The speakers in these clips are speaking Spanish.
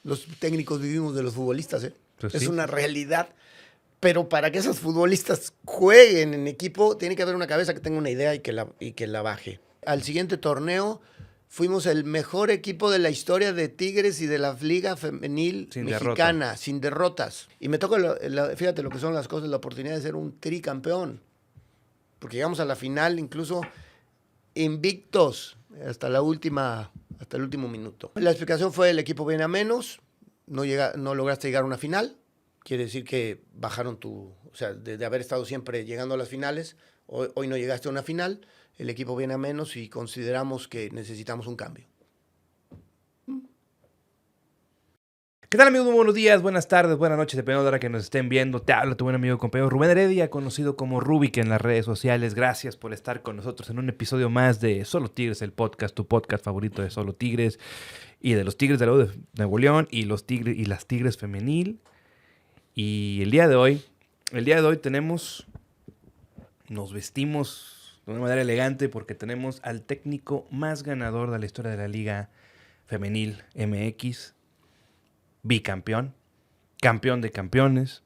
los técnicos vivimos de los futbolistas, ¿eh? Pues es sí. una realidad. Pero para que esos futbolistas jueguen en equipo, tiene que haber una cabeza que tenga una idea y que la baje. Al siguiente torneo fuimos el mejor equipo de la historia de Tigres y de la Liga Femenil Sin Mexicana, derrota. sin derrotas. Y me toca, fíjate lo que son las cosas, la oportunidad de ser un tricampeón. Porque llegamos a la final incluso invictos hasta el último minuto. La explicación fue: el equipo viene a menos, no lograste llegar a una final. Quiere decir que bajaron o sea, de haber estado siempre llegando a las finales, hoy no llegaste a una final, el equipo viene a menos y consideramos que necesitamos un cambio. ¿Qué tal, amigos? Muy buenos días, buenas tardes, buenas noches, dependiendo de la hora que nos estén viendo. Te habla tu buen amigo y compañero Rubén Heredia, conocido como Rubik en las redes sociales. Gracias por estar con nosotros en un episodio más de Solo Tigres, el podcast, tu podcast favorito de Solo Tigres y de los Tigres de la U de Nuevo León y los Tigres y las Tigres femenil. Y el día de hoy nos vestimos de una manera elegante porque tenemos al técnico más ganador de la historia de la Liga Femenil MX, bicampeón, campeón de campeones,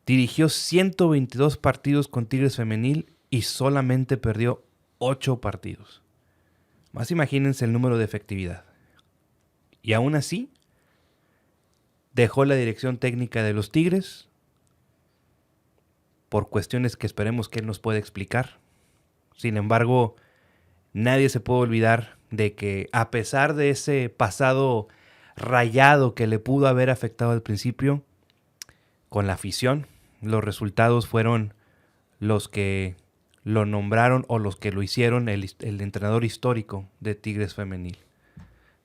dirigió 122 partidos con Tigres Femenil y solamente perdió 8 partidos. Más imagínense el número de efectividad. Y aún así, dejó la dirección técnica de los Tigres por cuestiones que esperemos que él nos pueda explicar. Sin embargo, nadie se puede olvidar de que a pesar de ese pasado rayado que le pudo haber afectado al principio, con la afición, los resultados fueron los que lo nombraron o los que lo hicieron el entrenador histórico de Tigres Femenil.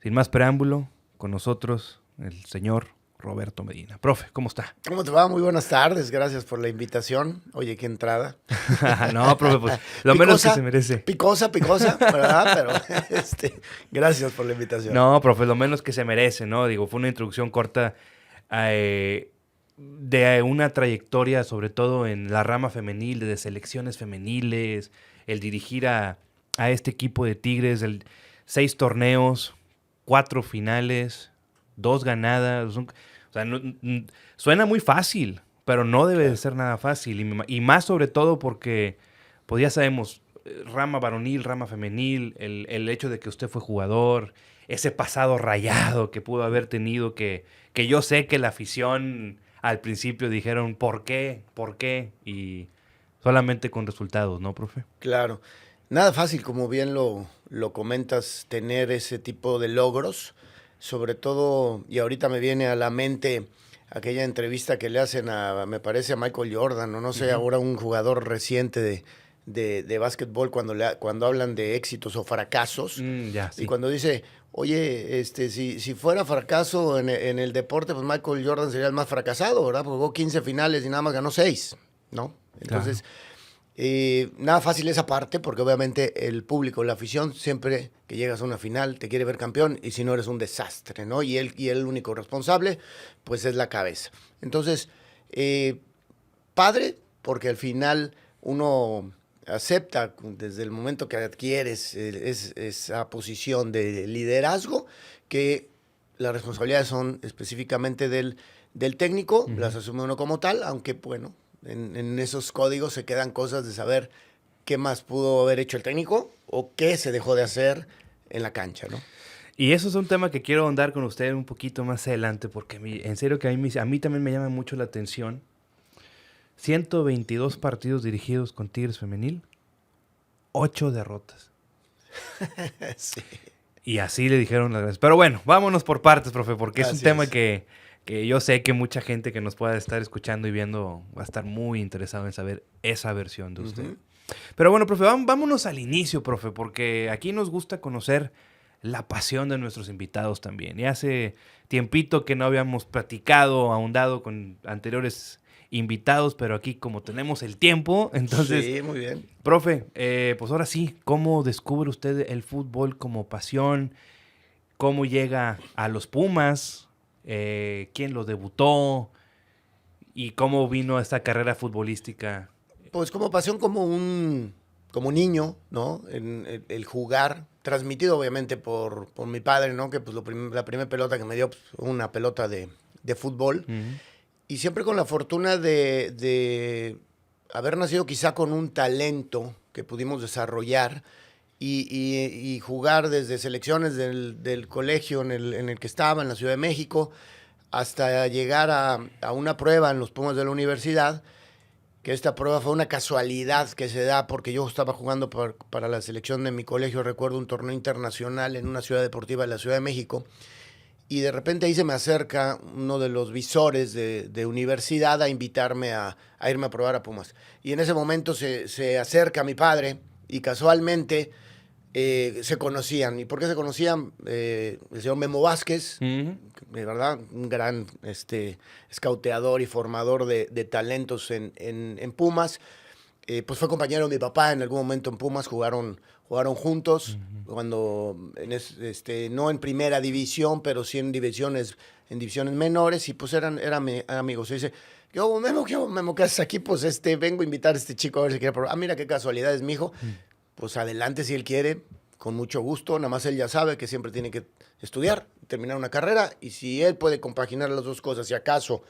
Sin más preámbulo, con nosotros el señor Roberto Medina. Profe, ¿cómo está? ¿Cómo te va? Muy buenas tardes, gracias por la invitación. Oye, qué entrada. No, profe, pues lo Picosa, menos que se merece. Picosa, ¿verdad? Pero gracias por la invitación. No, profe, lo menos que se merece, ¿no? Digo, fue una introducción corta de una trayectoria, sobre todo en la rama femenil, de selecciones femeniles, el dirigir a este equipo de Tigres, 6 torneos, 4 finales, 2 ganadas. O sea, suena muy fácil, pero no debe de ser nada fácil. Y más sobre todo porque, pues ya sabemos, rama varonil, rama femenil, el hecho de que usted fue jugador, ese pasado rayado que pudo haber tenido, que yo sé que la afición al principio dijeron, ¿por qué? ¿Por qué? Y solamente con resultados, ¿no, profe? Claro. Nada fácil, como bien lo comentas, tener ese tipo de logros. Sobre todo, y ahorita me viene a la mente aquella entrevista que le hacen me parece a Michael Jordan, o no sé, ahora un jugador reciente de básquetbol, cuando hablan de éxitos o fracasos. Ya, sí. Y cuando dice, oye, si fuera fracaso en el deporte, pues Michael Jordan sería el más fracasado, ¿verdad? Porque jugó 15 finales y nada más ganó 6, ¿no? Entonces, nada fácil esa parte, porque obviamente el público, la afición, siempre que llegas a una final te quiere ver campeón, y si no eres un desastre, ¿no? Y el único responsable, pues es la cabeza. Entonces, padre, porque al final uno acepta desde el momento que adquieres esa posición de liderazgo, que las responsabilidades son específicamente del técnico, las asume uno como tal, aunque bueno, en esos códigos se quedan cosas de saber qué más pudo haber hecho el técnico o qué se dejó de hacer en la cancha, ¿no? Y eso es un tema que quiero ahondar con usted un poquito más adelante, porque en serio que a mí también me llama mucho la atención. 122 partidos dirigidos con Tigres Femenil, 8 derrotas. Sí. Y así le dijeron las gracias. Pero bueno, vámonos por partes, profe, porque es un Así tema es. que yo sé que mucha gente que nos pueda estar escuchando y viendo va a estar muy interesado en saber esa versión de usted. Pero bueno, profe, vámonos al inicio, profe, porque aquí nos gusta conocer la pasión de nuestros invitados también. Y hace tiempito que no habíamos platicado, ahondado con anteriores invitados, pero aquí como tenemos el tiempo, entonces... Sí, muy bien. Profe, pues ahora sí, ¿cómo descubre usted el fútbol como pasión? ¿Cómo llega a los Pumas? ¿Quién lo debutó? ¿Y cómo vino esta carrera futbolística? Pues como pasión, como un niño, ¿no? El jugar. transmitido obviamente por mi padre, ¿no? Que pues la primera pelota que me dio, pues, una pelota de fútbol. Y siempre con la fortuna de haber nacido quizá con un talento que pudimos desarrollar y jugar desde selecciones del colegio en el que estaba, en la Ciudad de México, hasta llegar a una prueba en los Pumas de la universidad, que esta prueba fue una casualidad que se da porque yo estaba jugando para la selección de mi colegio, recuerdo un torneo internacional en una ciudad deportiva de la Ciudad de México, y de repente ahí se me acerca uno de los visores de universidad a invitarme a irme a probar a Pumas. Y en ese momento se acerca mi padre y casualmente se conocían. ¿Y por qué se conocían? El señor Memo Vázquez, de verdad, un gran escauteador y formador de talentos en Pumas. Pues fue compañero de mi papá en algún momento en Pumas, jugaron juntos, cuando no en primera división, pero sí en divisiones menores, y pues eran amigos. Y dice, Memo, ¿qué haces aquí? Pues vengo a invitar a este chico a ver si quiere probar. Ah, mira qué casualidad es mi hijo. Pues adelante si él quiere, con mucho gusto. Nada más él ya sabe que siempre tiene que estudiar, terminar una carrera, y si él puede compaginar las dos cosas, si acaso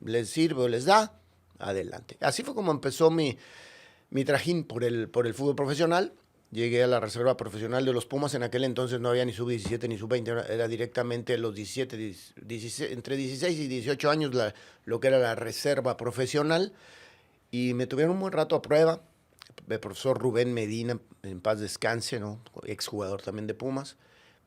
les sirve o les da, adelante. Así fue como empezó mi trajín por el fútbol profesional. Llegué a la reserva profesional de los Pumas. En aquel entonces no había ni sub-17 ni sub-20, era directamente los 17, entre 16 y 18 años lo que era la reserva profesional. Y me tuvieron un buen rato a prueba. El profesor Rubén Medina, en paz descanse, ¿no? Exjugador también de Pumas.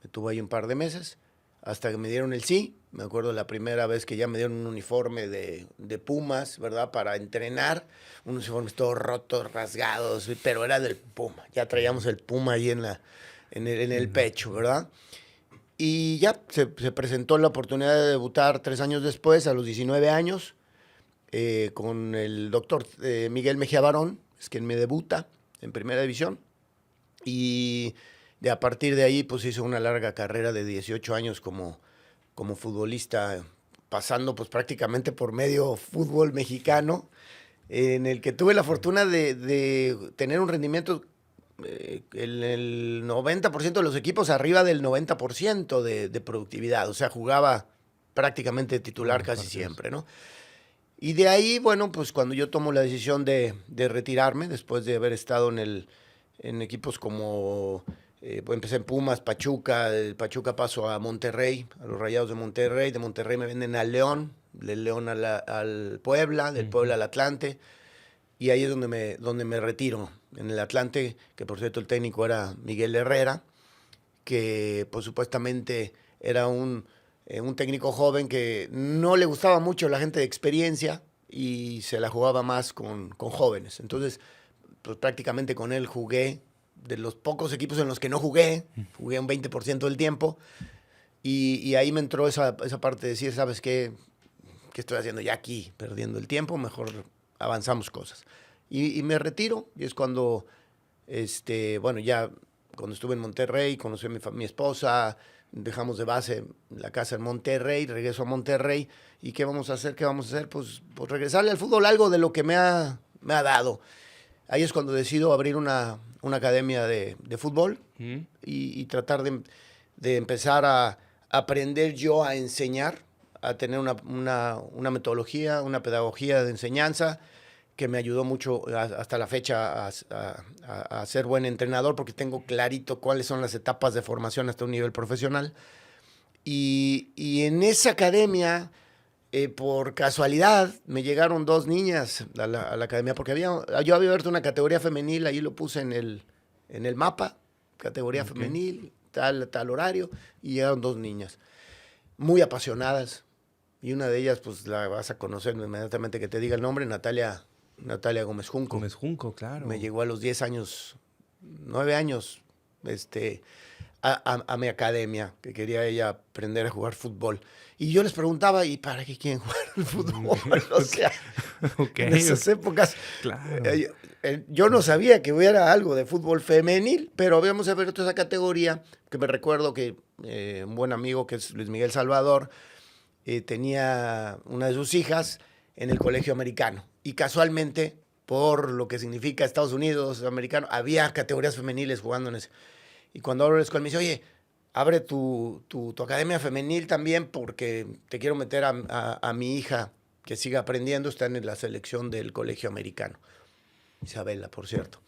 Me tuvo ahí un par de meses, hasta que me dieron el sí. Me acuerdo la primera vez que ya me dieron un uniforme de Pumas, ¿verdad? Para entrenar. Unos uniformes todos rotos, rasgados, pero era del Puma. Ya traíamos el Puma ahí en el pecho, ¿verdad? Y ya se presentó la oportunidad de debutar 3 años después, a los 19 años, con el doctor Miguel Mejía Barón, es quien me debuta en primera división. Y a partir de ahí pues hice una larga carrera de 18 años como futbolista, pasando pues prácticamente por medio fútbol mexicano, en el que tuve la fortuna de tener un rendimiento en el 90% de los equipos arriba del 90% de productividad. O sea, jugaba prácticamente titular casi siempre, ¿no? Y de ahí, bueno, pues cuando yo tomo la decisión de retirarme, después de haber estado en equipos como, pues empecé en Pumas, Pachuca, del Pachuca paso a Monterrey, a los Rayados de Monterrey me venden al León, del León al Puebla, del Puebla al Atlante, y ahí es donde me retiro. En el Atlante, que por cierto el técnico era Miguel Herrera, que pues supuestamente era un técnico joven que no le gustaba mucho la gente de experiencia y se la jugaba más con jóvenes. Entonces, pues prácticamente con él jugué, de los pocos equipos en los que no jugué un 20% del tiempo, y ahí me entró esa parte de decir, ¿sabes qué? ¿Qué estoy haciendo ya aquí? Perdiendo el tiempo, mejor avanzamos cosas. Y me retiro, y es cuando, bueno, ya cuando estuve en Monterrey, conocí a mi esposa, dejamos de base la casa en Monterrey, regreso a Monterrey. ¿Y qué vamos a hacer? Pues regresarle al fútbol, algo de lo que me ha dado. Ahí es cuando decido abrir una academia de fútbol y tratar de empezar a aprender yo a enseñar, a tener una metodología, una pedagogía de enseñanza que me ayudó mucho hasta la fecha a ser buen entrenador, porque tengo clarito cuáles son las etapas de formación hasta un nivel profesional. Y en esa academia, por casualidad, me llegaron 2 niñas a la academia, porque yo había abierto una categoría femenil, ahí lo puse en el mapa, categoría femenil, tal horario, y llegaron 2 niñas, muy apasionadas, y una de ellas, pues la vas a conocer inmediatamente que te diga el nombre, Natalia Gómez Junco. Gómez Junco, claro. Me llegó a los 10 años, 9 años, a mi academia, que quería ella aprender a jugar fútbol. Y yo les preguntaba, ¿y para qué quieren jugar el fútbol? O sea, en esas épocas, claro. Yo no sabía que hubiera algo de fútbol femenil, pero habíamos abierto esa categoría, que me recuerdo que un buen amigo, que es Luis Miguel Salvador, tenía una de sus hijas en el colegio americano. Y casualmente, por lo que significa Estados Unidos americano, había categorías femeniles jugando en ese. Y cuando abro la escuela me dice, oye, abre tu academia femenil también porque te quiero meter a mi hija que siga aprendiendo, está en la selección del colegio americano. Isabela, por cierto.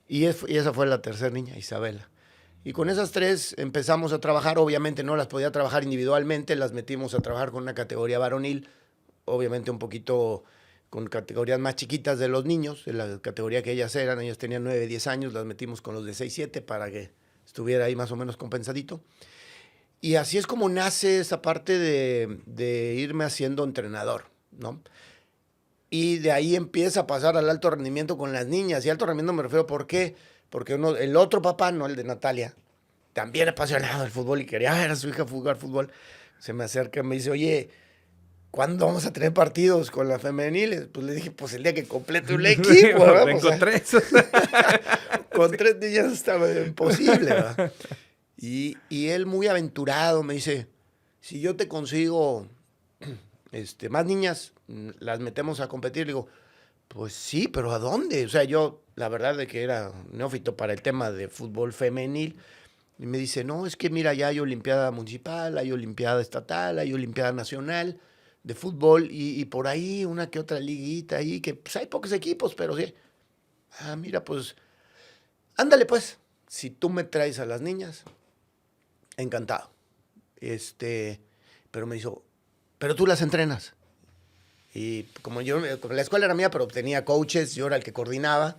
Y esa fue la tercera niña, Isabela. Y con esas 3 empezamos a trabajar. Obviamente no las podía trabajar individualmente, las metimos a trabajar con una categoría varonil, obviamente un poquito con categorías más chiquitas de los niños, de la categoría que ellas eran. Ellas tenían 9, 10 años, las metimos con los de 6, 7 para que estuviera ahí más o menos compensadito. Y así es como nace esa parte de irme haciendo entrenador, ¿no? Y de ahí empieza a pasar al alto rendimiento con las niñas. Y alto rendimiento me refiero, ¿por qué? Porque el otro papá, no el de Natalia, también apasionado del fútbol y quería ver a su hija jugar fútbol, se me acerca y me dice, oye, ¿cuándo vamos a tener partidos con las femeniles? Pues le dije, pues el día que complete un equipo, ¿verdad? Ven con 3. Con 3 niñas estaba imposible, ¿verdad? Y él muy aventurado me dice, si yo te consigo más niñas, las metemos a competir. Le digo, pues sí, pero ¿a dónde? O sea, yo, la verdad de que era neófito para el tema de fútbol femenil. Y me dice, no, es que mira, ya hay olimpiada municipal, hay olimpiada estatal, hay olimpiada nacional de fútbol y por ahí una que otra liguita ahí, que pues hay pocos equipos, pero sí. Ah, mira, pues, ándale pues, si tú me traes a las niñas, encantado. Pero me dijo, pero tú las entrenas. Y como la escuela era mía, pero tenía coaches, yo era el que coordinaba.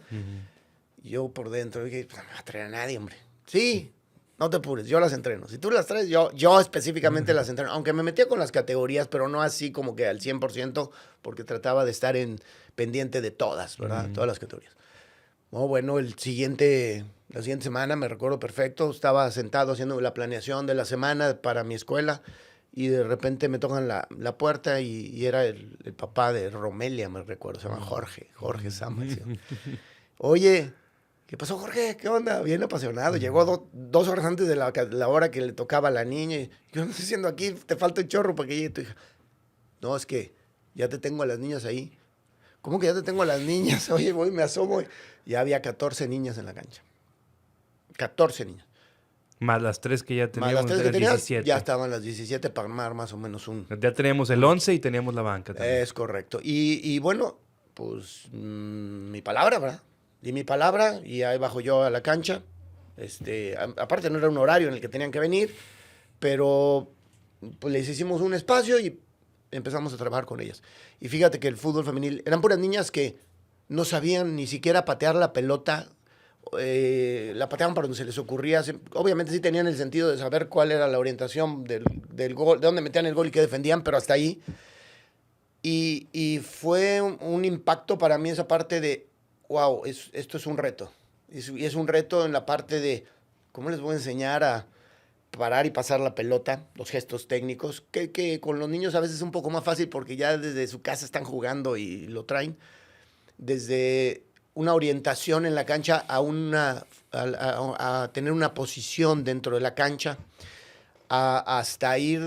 Yo por dentro dije, pues no me va a traer a nadie, hombre. Sí, no te apures, yo las entreno. Si tú las traes, yo específicamente las entreno. Aunque me metía con las categorías, pero no así como que al 100%, porque trataba de estar pendiente de todas, ¿verdad? Todas las categorías. No, bueno, la siguiente semana, me recuerdo perfecto, estaba sentado haciendo la planeación de la semana para mi escuela y de repente me tocan la puerta y era el papá de Romelia, me recuerdo, se llama Jorge Sama. Oye, ¿qué pasó, Jorge? ¿Qué onda? Bien apasionado. Llegó 2 horas antes de la hora que le tocaba a la niña. Y yo no estoy haciendo aquí, te falta un chorro para que llegue tu hija. No, es que ya te tengo a las niñas ahí. ¿Cómo que ya te tengo a las niñas? Oye, voy, me asomo. Ya había 14 niñas en la cancha. 14 niñas. Más las 3 que ya teníamos. Más las 3 que tenías, 17. ya estaban las 17 para armar más o menos un... Ya teníamos el 11 y teníamos la banca también. Es correcto. Y bueno, pues mi palabra, ¿verdad? Di mi palabra y ahí bajo yo a la cancha. Aparte no era un horario en el que tenían que venir, pero pues les hicimos un espacio y empezamos a trabajar con ellas. Y fíjate que el fútbol femenil, eran puras niñas que no sabían ni siquiera patear la pelota, la pateaban para donde se les ocurría. Obviamente sí tenían el sentido de saber cuál era la orientación del gol, de dónde metían el gol y qué defendían, pero hasta ahí. Y fue un impacto para mí esa parte de, wow, esto es un reto. Y es un reto en la parte de, ¿cómo les voy a enseñar a parar y pasar la pelota, los gestos técnicos? Que con los niños a veces es un poco más fácil porque ya desde su casa están jugando y lo traen. Desde una orientación en la cancha a tener una posición dentro de la cancha, hasta ir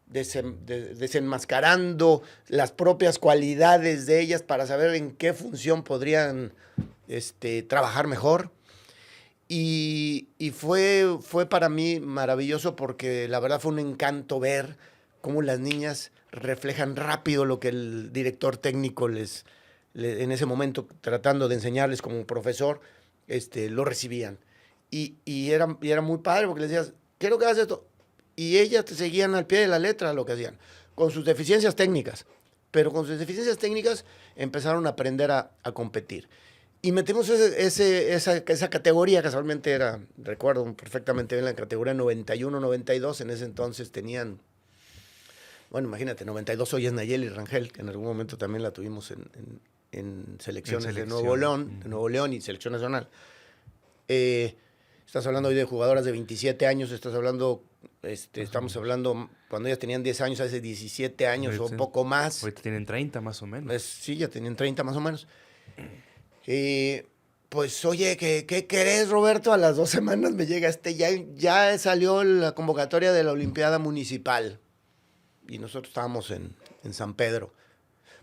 desenmascarando las propias cualidades de ellas para saber en qué función podrían trabajar mejor. Y fue para mí maravilloso porque la verdad fue un encanto ver cómo las niñas reflejan rápido lo que el director técnico en ese momento, tratando de enseñarles como profesor, lo recibían. Y era muy padre porque les decías, quiero que hagas esto. Y ellas te seguían al pie de la letra lo que hacían, con sus deficiencias técnicas. Pero con sus deficiencias técnicas empezaron a aprender a competir. Y metimos esa categoría, casualmente era, recuerdo perfectamente bien, la categoría 91-92. En ese entonces tenían, bueno, imagínate, 92 hoy es Nayeli Rangel, que en algún momento también la tuvimos en selecciones de Nuevo León y selección nacional. Estás hablando hoy de jugadoras de 27 años, estamos hablando cuando ellas tenían 10 años, hace 17 años ahorita, o poco más. Ahorita tienen 30 más o menos. Sí, ya tenían 30 más o menos. Pues, oye, ¿qué querés, Roberto? A las 2 semanas me llega ya salió la convocatoria de la Olimpiada Municipal. Y nosotros estábamos en San Pedro.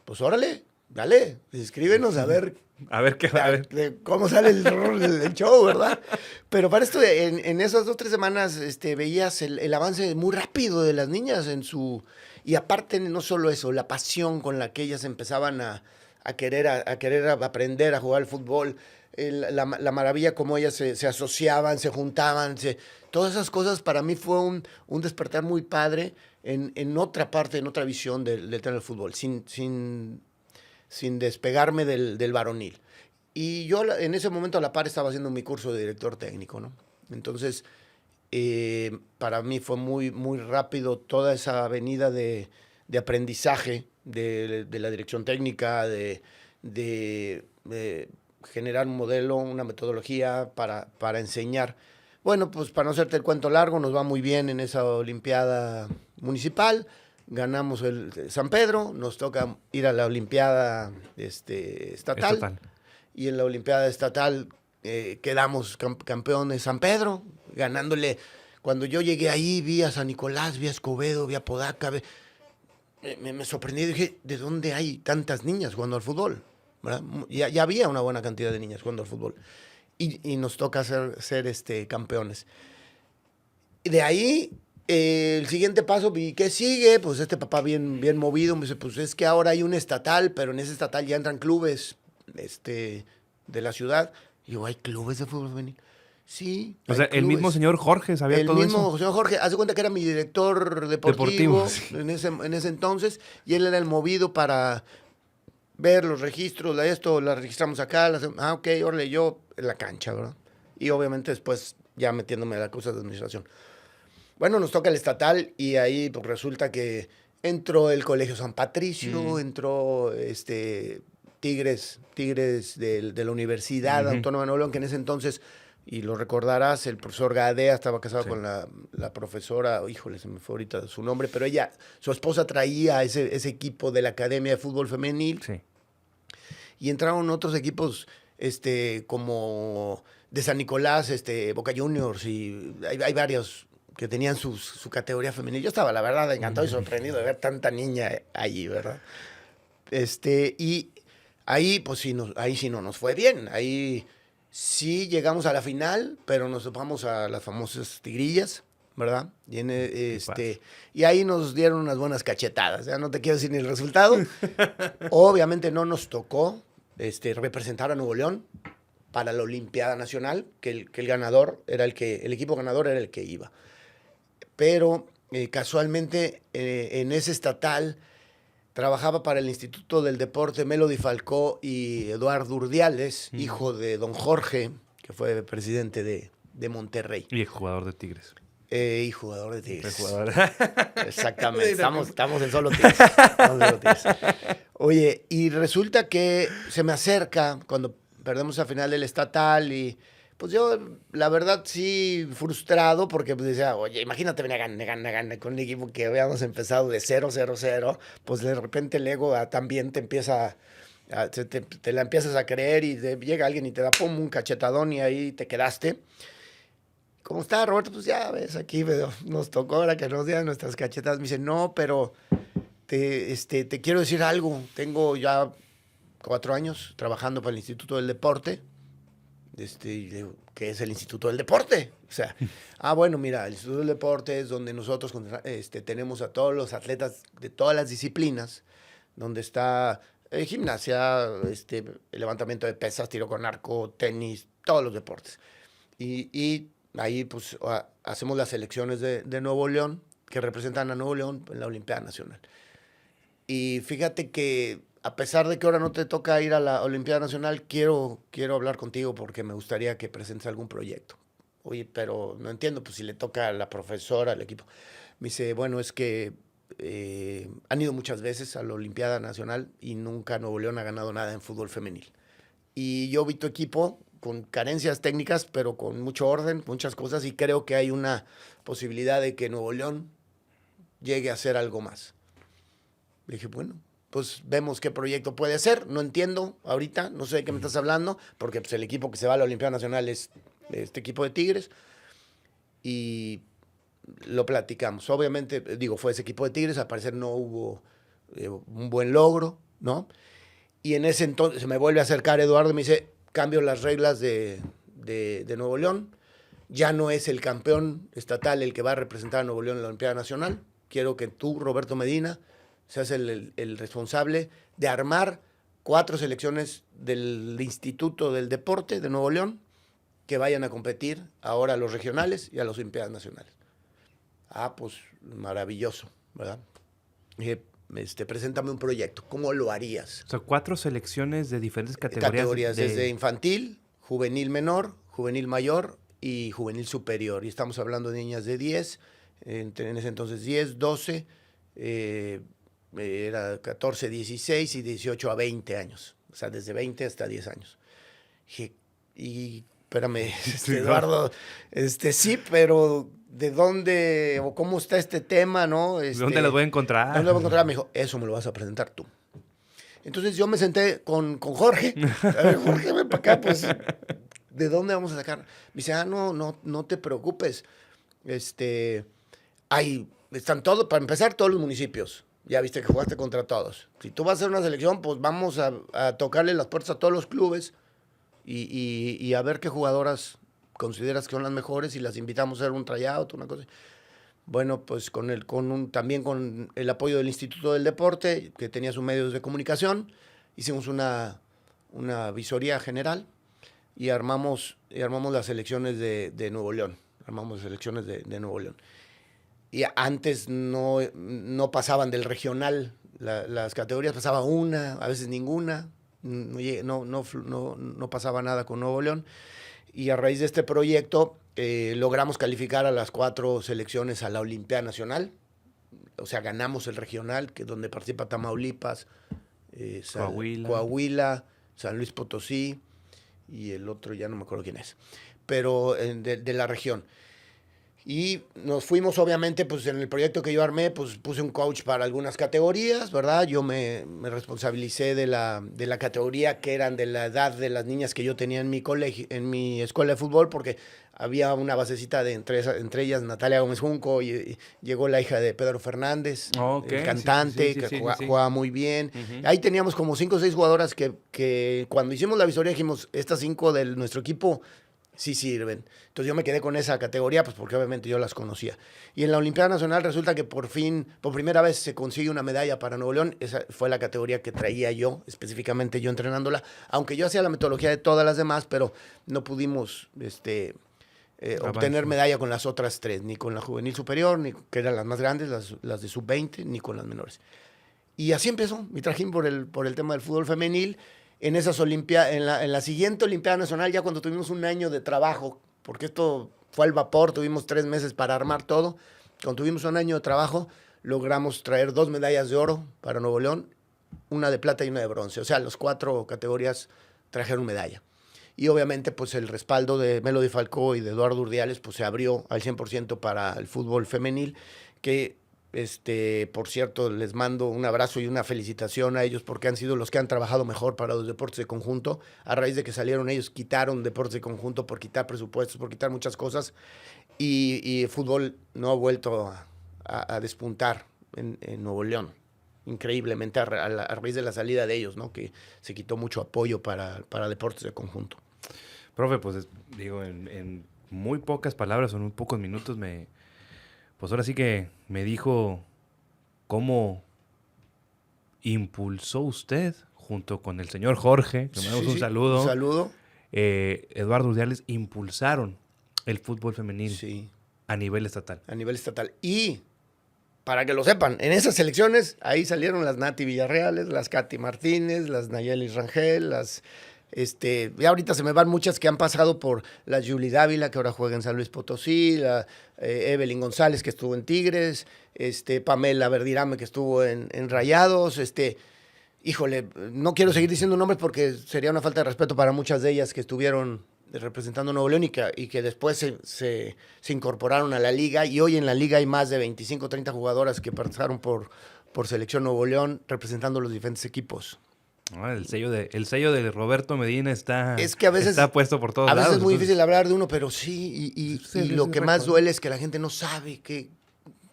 Pues, órale, dale, escríbenos a ver A ver qué va a ver. de cómo sale el show, ¿verdad? Pero para esto, en esas 2, 3 semanas, veías el avance muy rápido de las niñas en su... Y aparte, no solo eso, la pasión con la que ellas empezaban a querer aprender a jugar al fútbol, la maravilla como ellas se asociaban, se juntaban, todas esas cosas para mí fue un despertar muy padre en otra parte, en otra visión del tema del fútbol, sin despegarme del varonil. Y yo en ese momento a la par estaba haciendo mi curso de director técnico, ¿no? Entonces, para mí fue muy, muy rápido toda esa avenida de aprendizaje de la dirección técnica, de generar un modelo, una metodología para enseñar. Bueno, pues para no hacerte el cuento largo, nos va muy bien en esa Olimpiada Municipal. Ganamos el San Pedro, nos toca ir a la Olimpiada estatal. Y en la Olimpiada estatal quedamos campeones San Pedro, ganándole. Cuando yo llegué ahí, vi a San Nicolás, vi a Escobedo, vi a Podaca. Me sorprendí y dije, ¿de dónde hay tantas niñas jugando al fútbol? ¿Verdad? Ya había una buena cantidad de niñas jugando al fútbol. Y nos toca ser campeones. Y de ahí, el siguiente paso, ¿y qué sigue? Pues papá bien, bien movido, me dice, pues es que ahora hay un estatal, pero en ese estatal ya entran clubes de la ciudad. Y yo, ¿hay clubes de fútbol femenil? Sí. O sea, clubes. el mismo señor Jorge sabía todo eso. El mismo señor Jorge, hace cuenta que era mi director deportivo sí. en ese entonces, y él era el movido para ver los registros, la registramos acá, ok, órale, yo en la cancha, ¿verdad? Y obviamente después ya metiéndome a la cosa de administración. Bueno, nos toca el estatal y ahí pues resulta que entró el Colegio San Patricio, entró Tigres de la Universidad Autónoma de Nuevo León, que en ese entonces, y lo recordarás, el profesor Gadea estaba casado con la profesora, híjole, se me fue ahorita su nombre, pero su esposa traía ese equipo de la Academia de Fútbol Femenil. Sí. Y entraron otros equipos como de San Nicolás, Boca Juniors, y hay varios que tenían su categoría femenil. Yo estaba, la verdad, encantado y sorprendido de ver tanta niña allí, ¿verdad? Y ahí, pues sí, ahí sí no nos fue bien. Ahí sí llegamos a la final, pero nos topamos a las famosas tigrillas, ¿verdad? Y ahí nos dieron unas buenas cachetadas. Ya no te quiero decir ni el resultado. Obviamente no nos tocó representar a Nuevo León para la Olimpiada Nacional, que el ganador era el equipo ganador era el que iba. Pero casualmente en ese estatal trabajaba para el Instituto del Deporte Melody Falcó y Eduardo Urdiales, hijo de don Jorge, que fue presidente de Monterrey. Y jugador de Tigres. Y jugador de Tigres. Exactamente, estamos en solo Tigres. Oye, y resulta que se me acerca cuando perdemos a final del estatal y pues yo, la verdad, sí, frustrado porque pues, decía, oye, imagínate, gana con un equipo que habíamos empezado de 0-0-0, pues de repente el ego también te empieza, te la empiezas a creer y llega alguien y te da pum, un cachetadón y ahí te quedaste. ¿Cómo está, Roberto? Pues ya ves, aquí nos tocó ahora que nos dieran nuestras cachetadas. Me dice, no, pero te quiero decir algo. Tengo ya 4 años trabajando para el Instituto del Deporte. ¿Qué es el Instituto del Deporte? O sea, bueno, mira, el Instituto del Deporte es donde nosotros tenemos a todos los atletas de todas las disciplinas, donde está gimnasia, el levantamiento de pesas, tiro con arco, tenis, todos los deportes. Y ahí pues hacemos las selecciones de Nuevo León, que representan a Nuevo León en la Olimpiada Nacional. Y fíjate que a pesar de que ahora no te toca ir a la Olimpiada Nacional, quiero hablar contigo porque me gustaría que presentes algún proyecto. Oye, pero no entiendo, pues si le toca a la profesora, al equipo. Me dice, bueno, es que han ido muchas veces a la Olimpiada Nacional y nunca Nuevo León ha ganado nada en fútbol femenil. Y yo vi tu equipo con carencias técnicas, pero con mucho orden, muchas cosas, y creo que hay una posibilidad de que Nuevo León llegue a hacer algo más. Le dije, bueno, pues vemos qué proyecto puede ser. No entiendo ahorita, no sé de qué me estás hablando, porque pues, el equipo que se va a la Olimpiada Nacional es este equipo de Tigres. Y lo platicamos. Obviamente, fue ese equipo de Tigres, al parecer no hubo un buen logro, ¿no? Y en ese entonces se me vuelve a acercar Eduardo y me dice, cambio las reglas de Nuevo León. Ya no es el campeón estatal el que va a representar a Nuevo León en la Olimpiada Nacional. Quiero que tú, Roberto Medina, seas el responsable de armar 4 selecciones del Instituto del Deporte de Nuevo León que vayan a competir ahora a los regionales y a las Olimpiadas Nacionales. Pues maravilloso, ¿verdad? Preséntame un proyecto, ¿cómo lo harías? O sea, 4 selecciones de diferentes categorías. Desde infantil, juvenil menor, juvenil mayor y juvenil superior. Y estamos hablando de niñas de 10, en ese entonces 10, 12, era 14, 16 y 18 a 20 años. O sea, desde 20 hasta 10 años. Y espérame, Eduardo, sí, pero ¿de dónde o cómo está este tema, no? ¿Dónde las voy a encontrar? ¿Dónde las voy a encontrar? Me dijo, eso me lo vas a presentar tú. Entonces yo me senté con Jorge. A ver, Jorge, ven para acá, pues, ¿de dónde vamos a sacar? Me dice, no te preocupes. Están todos, para empezar, todos los municipios. Ya viste que jugaste contra todos. Si tú vas a hacer una selección, pues vamos a tocarle las puertas a todos los clubes y a ver qué jugadoras consideras que son las mejores y las invitamos a hacer un tryout, una cosa. Bueno, pues también con el apoyo del Instituto del Deporte, que tenía sus medios de comunicación, hicimos una visoría general y armamos las selecciones de Nuevo León. Armamos selecciones de Nuevo León. Y antes no pasaban del regional, las categorías pasaba una, a veces ninguna, no pasaba nada con Nuevo León. Y a raíz de este proyecto logramos calificar a las 4 selecciones a la Olimpiada Nacional. O sea, ganamos el regional, que es donde participa Tamaulipas, Coahuila, San Luis Potosí y el otro ya no me acuerdo quién es, pero de la región. Y nos fuimos, obviamente, pues en el proyecto que yo armé, pues puse un coach para algunas categorías, ¿verdad? Yo me responsabilicé de la categoría que eran de la edad de las niñas que yo tenía en mi colegio, en mi escuela de fútbol, porque había una basecita de entre ellas Natalia Gómez Junco, y llegó la hija de Pedro Fernández, el cantante, que jugaba muy bien. Uh-huh. Ahí teníamos como 5 o 6 jugadoras que cuando hicimos la visoría dijimos, estas 5 de nuestro equipo sí sirven. Entonces yo me quedé con esa categoría, pues porque obviamente yo las conocía. Y en la Olimpiada Nacional resulta que por primera vez se consigue una medalla para Nuevo León. Esa fue la categoría que traía yo, específicamente yo entrenándola, aunque yo hacía la metodología de todas las demás, pero no pudimos obtener medalla con las otras 3, ni con la juvenil superior, ni que eran las más grandes, las de sub-20, ni con las menores. Y así empezó mi trajín por el tema del fútbol femenil. En esas en la siguiente Olimpiada Nacional, ya cuando tuvimos un año de trabajo, porque esto fue al vapor, tuvimos 3 meses para armar todo. Cuando tuvimos un año de trabajo, logramos traer 2 medallas de oro para Nuevo León, una de plata y una de bronce. O sea, las 4 categorías trajeron medalla. Y obviamente, pues el respaldo de Melody Falcó y de Eduardo Urdiales, pues se abrió al 100% para el fútbol femenil, que por cierto, les mando un abrazo y una felicitación a ellos porque han sido los que han trabajado mejor para los deportes de conjunto. A raíz de que salieron ellos, quitaron deportes de conjunto por quitar presupuestos, por quitar muchas cosas. Y el fútbol no ha vuelto a despuntar en Nuevo León. Increíblemente a raíz de la salida de ellos, ¿no? Que se quitó mucho apoyo para deportes de conjunto. Profe, pues digo, en muy pocas palabras o en muy pocos minutos pues ahora sí que me dijo cómo impulsó usted, junto con el señor Jorge, le mandamos un saludo. Un saludo. Eduardo Urdiales, impulsaron el fútbol femenil a nivel estatal. A nivel estatal. Y, para que lo sepan, en esas selecciones, ahí salieron las Nati Villarreales, las Katy Martínez, las Nayeli Rangel, ya ahorita se me van muchas que han pasado por la Julie Dávila, que ahora juega en San Luis Potosí, la Evelyn González, que estuvo en Tigres, Pamela Verdirame, que estuvo en Rayados, híjole, no quiero seguir diciendo nombres porque sería una falta de respeto para muchas de ellas que estuvieron representando a Nuevo León y que después se incorporaron a la liga, y hoy en la liga hay más de 25 o 30 jugadoras que pasaron por Selección Nuevo León representando los diferentes equipos. El sello de Roberto Medina está puesto por todos lados. A veces es muy difícil hablar de uno, pero sí, y lo que más duele es que la gente no sabe que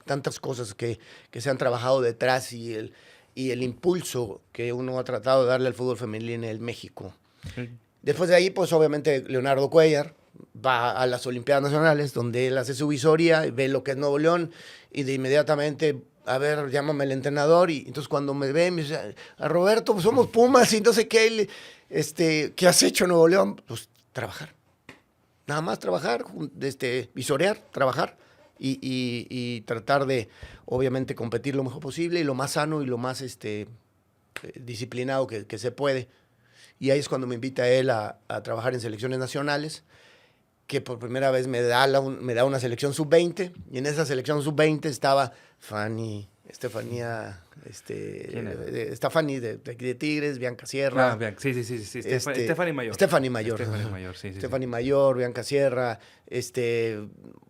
tantas cosas que se han trabajado detrás y y el impulso que uno ha tratado de darle al fútbol femenil en el México. Después de ahí, pues obviamente Leonardo Cuellar va a las Olimpiadas Nacionales, donde él hace su visoría, ve lo que es Nuevo León, y de inmediatamente, a ver, llámame el entrenador, y entonces cuando me ve, me dice, a Roberto, pues somos Pumas, y entonces, ¿qué has hecho en Nuevo León? Pues trabajar. Nada más trabajar, visorear, trabajar, y tratar de, obviamente, competir lo mejor posible, y lo más sano y lo más disciplinado que se puede. Y ahí es cuando me invita él a trabajar en selecciones nacionales, que por primera vez me da una selección sub-20, y en esa selección sub-20 estaba Estefanía de Tigres, Bianca Sierra. Sí. Stephanie Mayor. Stephanie Mayor. Stephanie Mayor, Bianca Sierra,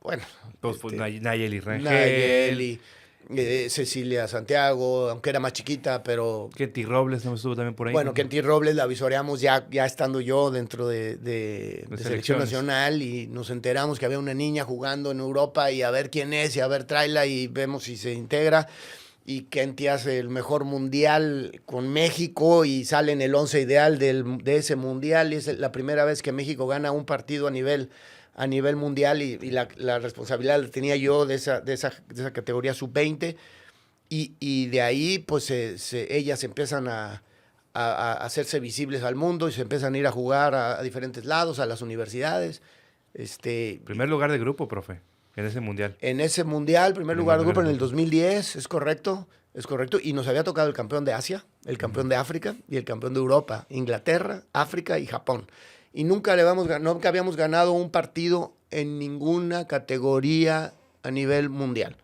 bueno. Nayeli Rangel. Nayeli, Cecilia Santiago, aunque era más chiquita, pero... Kenty Robles no estuvo también por ahí. Bueno, Kenty Robles la visoreamos ya estando yo dentro de selección nacional, y nos enteramos que había una niña jugando en Europa, y a ver quién es, y a ver, tráela, y vemos si se integra. Y Kenty hace el mejor mundial con México y sale en el 11 ideal de ese mundial, y es la primera vez que México gana un partido a nivel mundial, y la responsabilidad la tenía yo de esa categoría sub-20, y de ahí pues ellas empiezan a hacerse visibles al mundo, y se empiezan a ir a jugar a diferentes lados, a las universidades. Primer lugar de grupo, profe, en ese mundial. En ese mundial, primer lugar de grupo en el 2010, es correcto, y nos había tocado el campeón de Asia, el campeón de África y el campeón de Europa, Inglaterra, África y Japón. Y nunca habíamos ganado un partido en ninguna categoría a nivel mundial.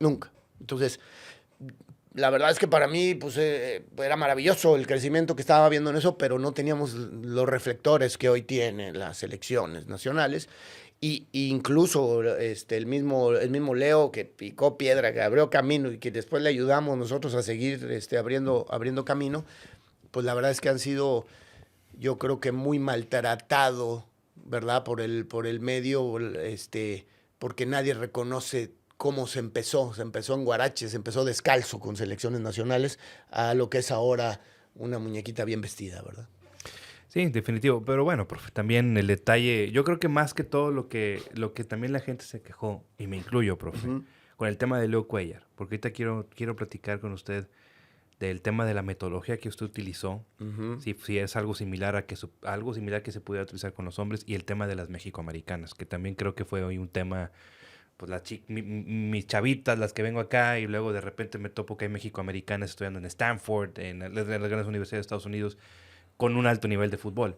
Nunca. Entonces, la verdad es que para mí pues, era maravilloso el crecimiento que estaba viendo en eso, pero no teníamos los reflectores que hoy tienen las selecciones nacionales. Y incluso el mismo Leo, que picó piedra, que abrió camino, y que después le ayudamos nosotros a seguir abriendo camino, pues la verdad es que han sido... yo creo que muy maltratado, ¿verdad? Por el medio, porque nadie reconoce cómo se empezó. Se empezó en Guarache, se empezó descalzo con selecciones nacionales, a lo que es ahora una muñequita bien vestida, ¿verdad? Sí, definitivo. Pero bueno, profe, también el detalle, yo creo que más que todo lo que también la gente se quejó, y me incluyo, profe, con el tema de Leo Cuellar, porque ahorita quiero platicar con usted del tema de la metodología que usted utilizó, si es algo similar que se pudiera utilizar con los hombres, y el tema de las mexicoamericanas, que también creo que fue hoy un tema, pues mis chavitas, las que vengo acá, y luego de repente me topo que hay mexicoamericanas estudiando en Stanford, en las grandes universidades de Estados Unidos, con un alto nivel de fútbol.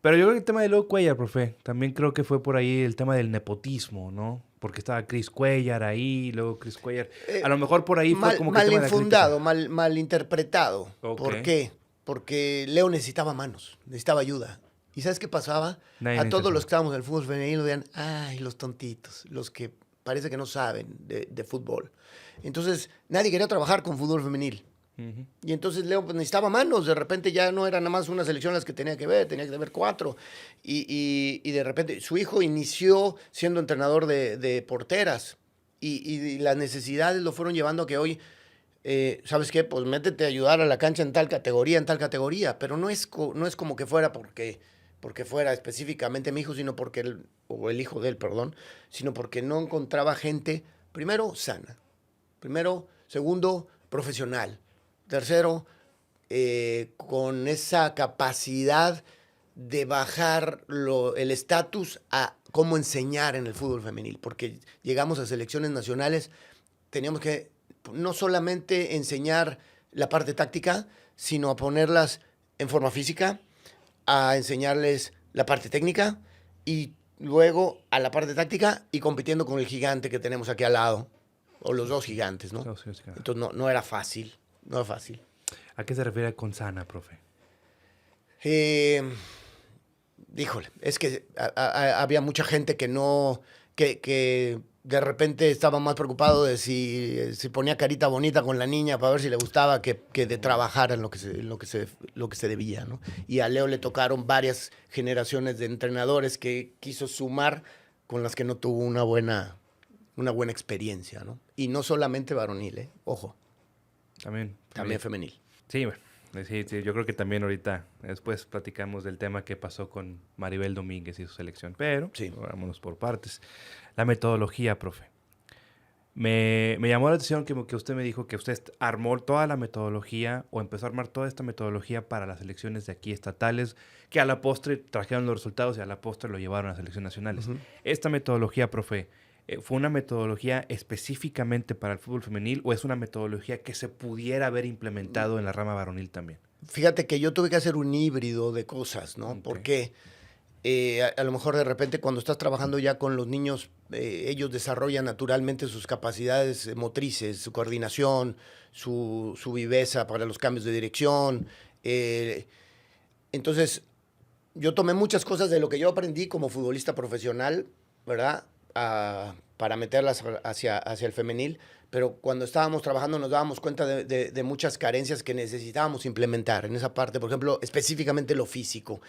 Pero yo creo que el tema de Leo Cuellar, profe, también creo que fue por ahí el tema del nepotismo, ¿no? Porque estaba Chris Cuellar ahí, luego Chris Cuellar. A lo mejor por ahí fue como que... Mal infundado, mal interpretado. Okay. ¿Por qué? Porque Leo necesitaba manos, necesitaba ayuda. ¿Y sabes qué pasaba? A todos los que estábamos en el fútbol femenino decían, ay, los tontitos, los que parece que no saben de fútbol. Entonces, nadie quería trabajar con fútbol femenil. Y entonces Leo pues, necesitaba manos. De repente ya no era nada más una selección las que tenía que ver 4. Y de repente su hijo inició siendo entrenador de porteras. Y las necesidades lo fueron llevando a que hoy, ¿sabes qué? Pues métete a ayudar a la cancha en tal categoría. Pero no es como que fuera porque fuera específicamente mi hijo, sino porque el hijo de él, perdón, sino porque no encontraba gente, primero, sana. Segundo, profesional. Tercero, con esa capacidad de bajar el estatus a cómo enseñar en el fútbol femenil, porque llegamos a selecciones nacionales, teníamos que no solamente enseñar la parte táctica, sino a ponerlas en forma física, a enseñarles la parte técnica, y luego a la parte táctica y compitiendo con el gigante que tenemos aquí al lado, o los dos gigantes, ¿no? Entonces no era fácil. No es fácil. ¿A qué se refiere con sana, profe? Híjole, es que había mucha gente que de repente estaba más preocupado de si ponía carita bonita con la niña para ver si le gustaba que de trabajar en lo que se debía, ¿no? Y a Leo le tocaron varias generaciones de entrenadores que quiso sumar con las que no tuvo una buena experiencia, ¿no? Y no solamente varonil, ojo. También femenil. Sí, bueno. Sí, yo creo que también ahorita, después platicamos del tema que pasó con Maribel Domínguez y su selección, pero vámonos por partes. La metodología, profe. Me llamó la atención que usted me dijo que usted armó toda la metodología o empezó a armar toda esta metodología para las elecciones de aquí estatales, que a la postre trajeron los resultados y a la postre lo llevaron a selecciones nacionales. Esta metodología, profe, ¿fue una metodología específicamente para el fútbol femenil o es una metodología que se pudiera haber implementado en la rama varonil también? Fíjate que yo tuve que hacer un híbrido de cosas, ¿no? Okay. Porque a lo mejor de repente cuando estás trabajando ya con los niños, ellos desarrollan naturalmente sus capacidades motrices, su coordinación, su viveza para los cambios de dirección. Entonces, yo tomé muchas cosas de lo que yo aprendí como futbolista profesional, ¿verdad? Para meterlas hacia el femenil, pero cuando estábamos trabajando nos dábamos cuenta de muchas carencias que necesitábamos implementar en esa parte, por ejemplo, específicamente lo físico.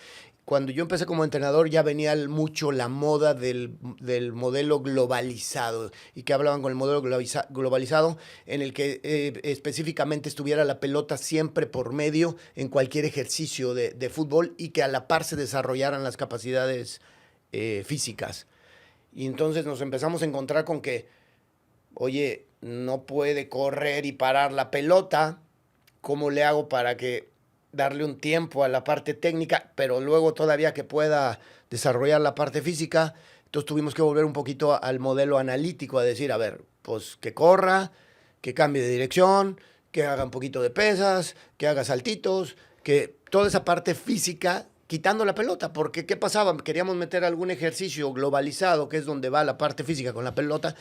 Cuando yo empecé como entrenador ya venía mucho la moda del modelo globalizado y que hablaban con el modelo globalizado en el que específicamente estuviera la pelota siempre por medio en cualquier ejercicio de fútbol y que a la par se desarrollaran las capacidades físicas. Y entonces nos empezamos a encontrar con que, oye, no puede correr y parar la pelota, ¿cómo le hago para que darle un tiempo a la parte técnica, pero luego todavía que pueda desarrollar la parte física? Entonces tuvimos que volver un poquito al modelo analítico, a decir, a ver, pues que corra, que cambie de dirección, que haga un poquito de pesas, que haga saltitos, que toda esa parte física quitando la pelota, porque ¿qué pasaba? Queríamos meter algún ejercicio globalizado, que es donde va la parte física con la pelota,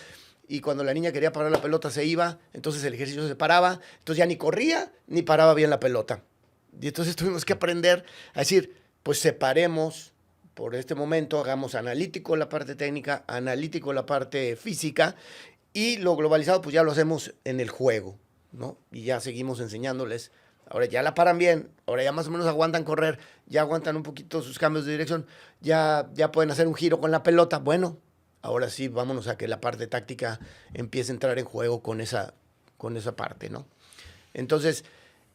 y cuando la niña quería parar la pelota se iba, entonces el ejercicio se paraba, entonces ya ni corría ni paraba bien la pelota. Y entonces tuvimos que aprender a decir, pues separemos por este momento, hagamos analítico la parte técnica, analítico la parte física, y lo globalizado pues ya lo hacemos en el juego, ¿no? Y ya seguimos enseñándoles. Ahora ya la paran bien, ahora ya más o menos aguantan correr, ya aguantan un poquito sus cambios de dirección, ya pueden hacer un giro con la pelota. Bueno, ahora sí, vámonos a que la parte táctica empiece a entrar en juego con esa parte, ¿no? Entonces,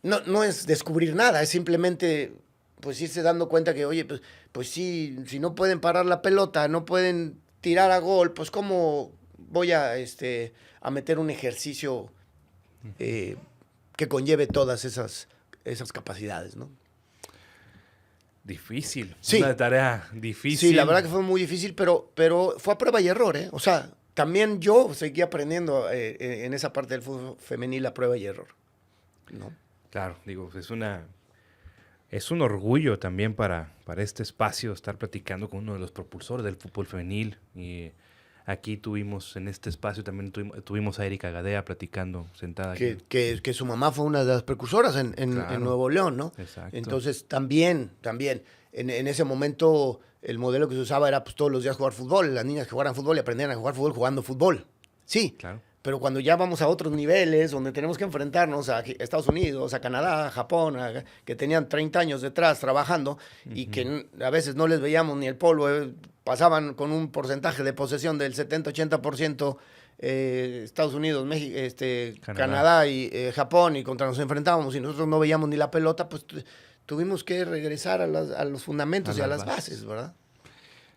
no es descubrir nada, es simplemente pues irse dando cuenta que, oye, pues sí, si no pueden parar la pelota, no pueden tirar a gol, pues ¿cómo voy a meter un ejercicio que conlleve todas esas capacidades, ¿no? Difícil. Sí. Una tarea difícil. Sí, la verdad que fue muy difícil, pero fue a prueba y error, ¿eh? O sea, también yo seguí aprendiendo en esa parte del fútbol femenil a prueba y error, ¿no? Claro, digo, es un orgullo también para este espacio estar platicando con uno de los propulsores del fútbol femenil. Y aquí en este espacio también tuvimos a Erika Gadea platicando sentada aquí. Que su mamá fue una de las precursoras en Nuevo León, ¿no? Exacto. Entonces, también, en ese momento, el modelo que se usaba era pues todos los días jugar fútbol, las niñas que jugaran fútbol y aprendían a jugar fútbol jugando fútbol. Sí, claro. Pero cuando ya vamos a otros niveles, donde tenemos que enfrentarnos a Estados Unidos, a Canadá, a Japón, que tenían 30 años detrás trabajando y que a veces no les veíamos ni el polvo, pasaban con un porcentaje de posesión del 70-80%, Estados Unidos, México, Canadá y Japón, y contra nos enfrentábamos y nosotros no veíamos ni la pelota, pues tuvimos que regresar a los fundamentos y a las bases, ¿verdad?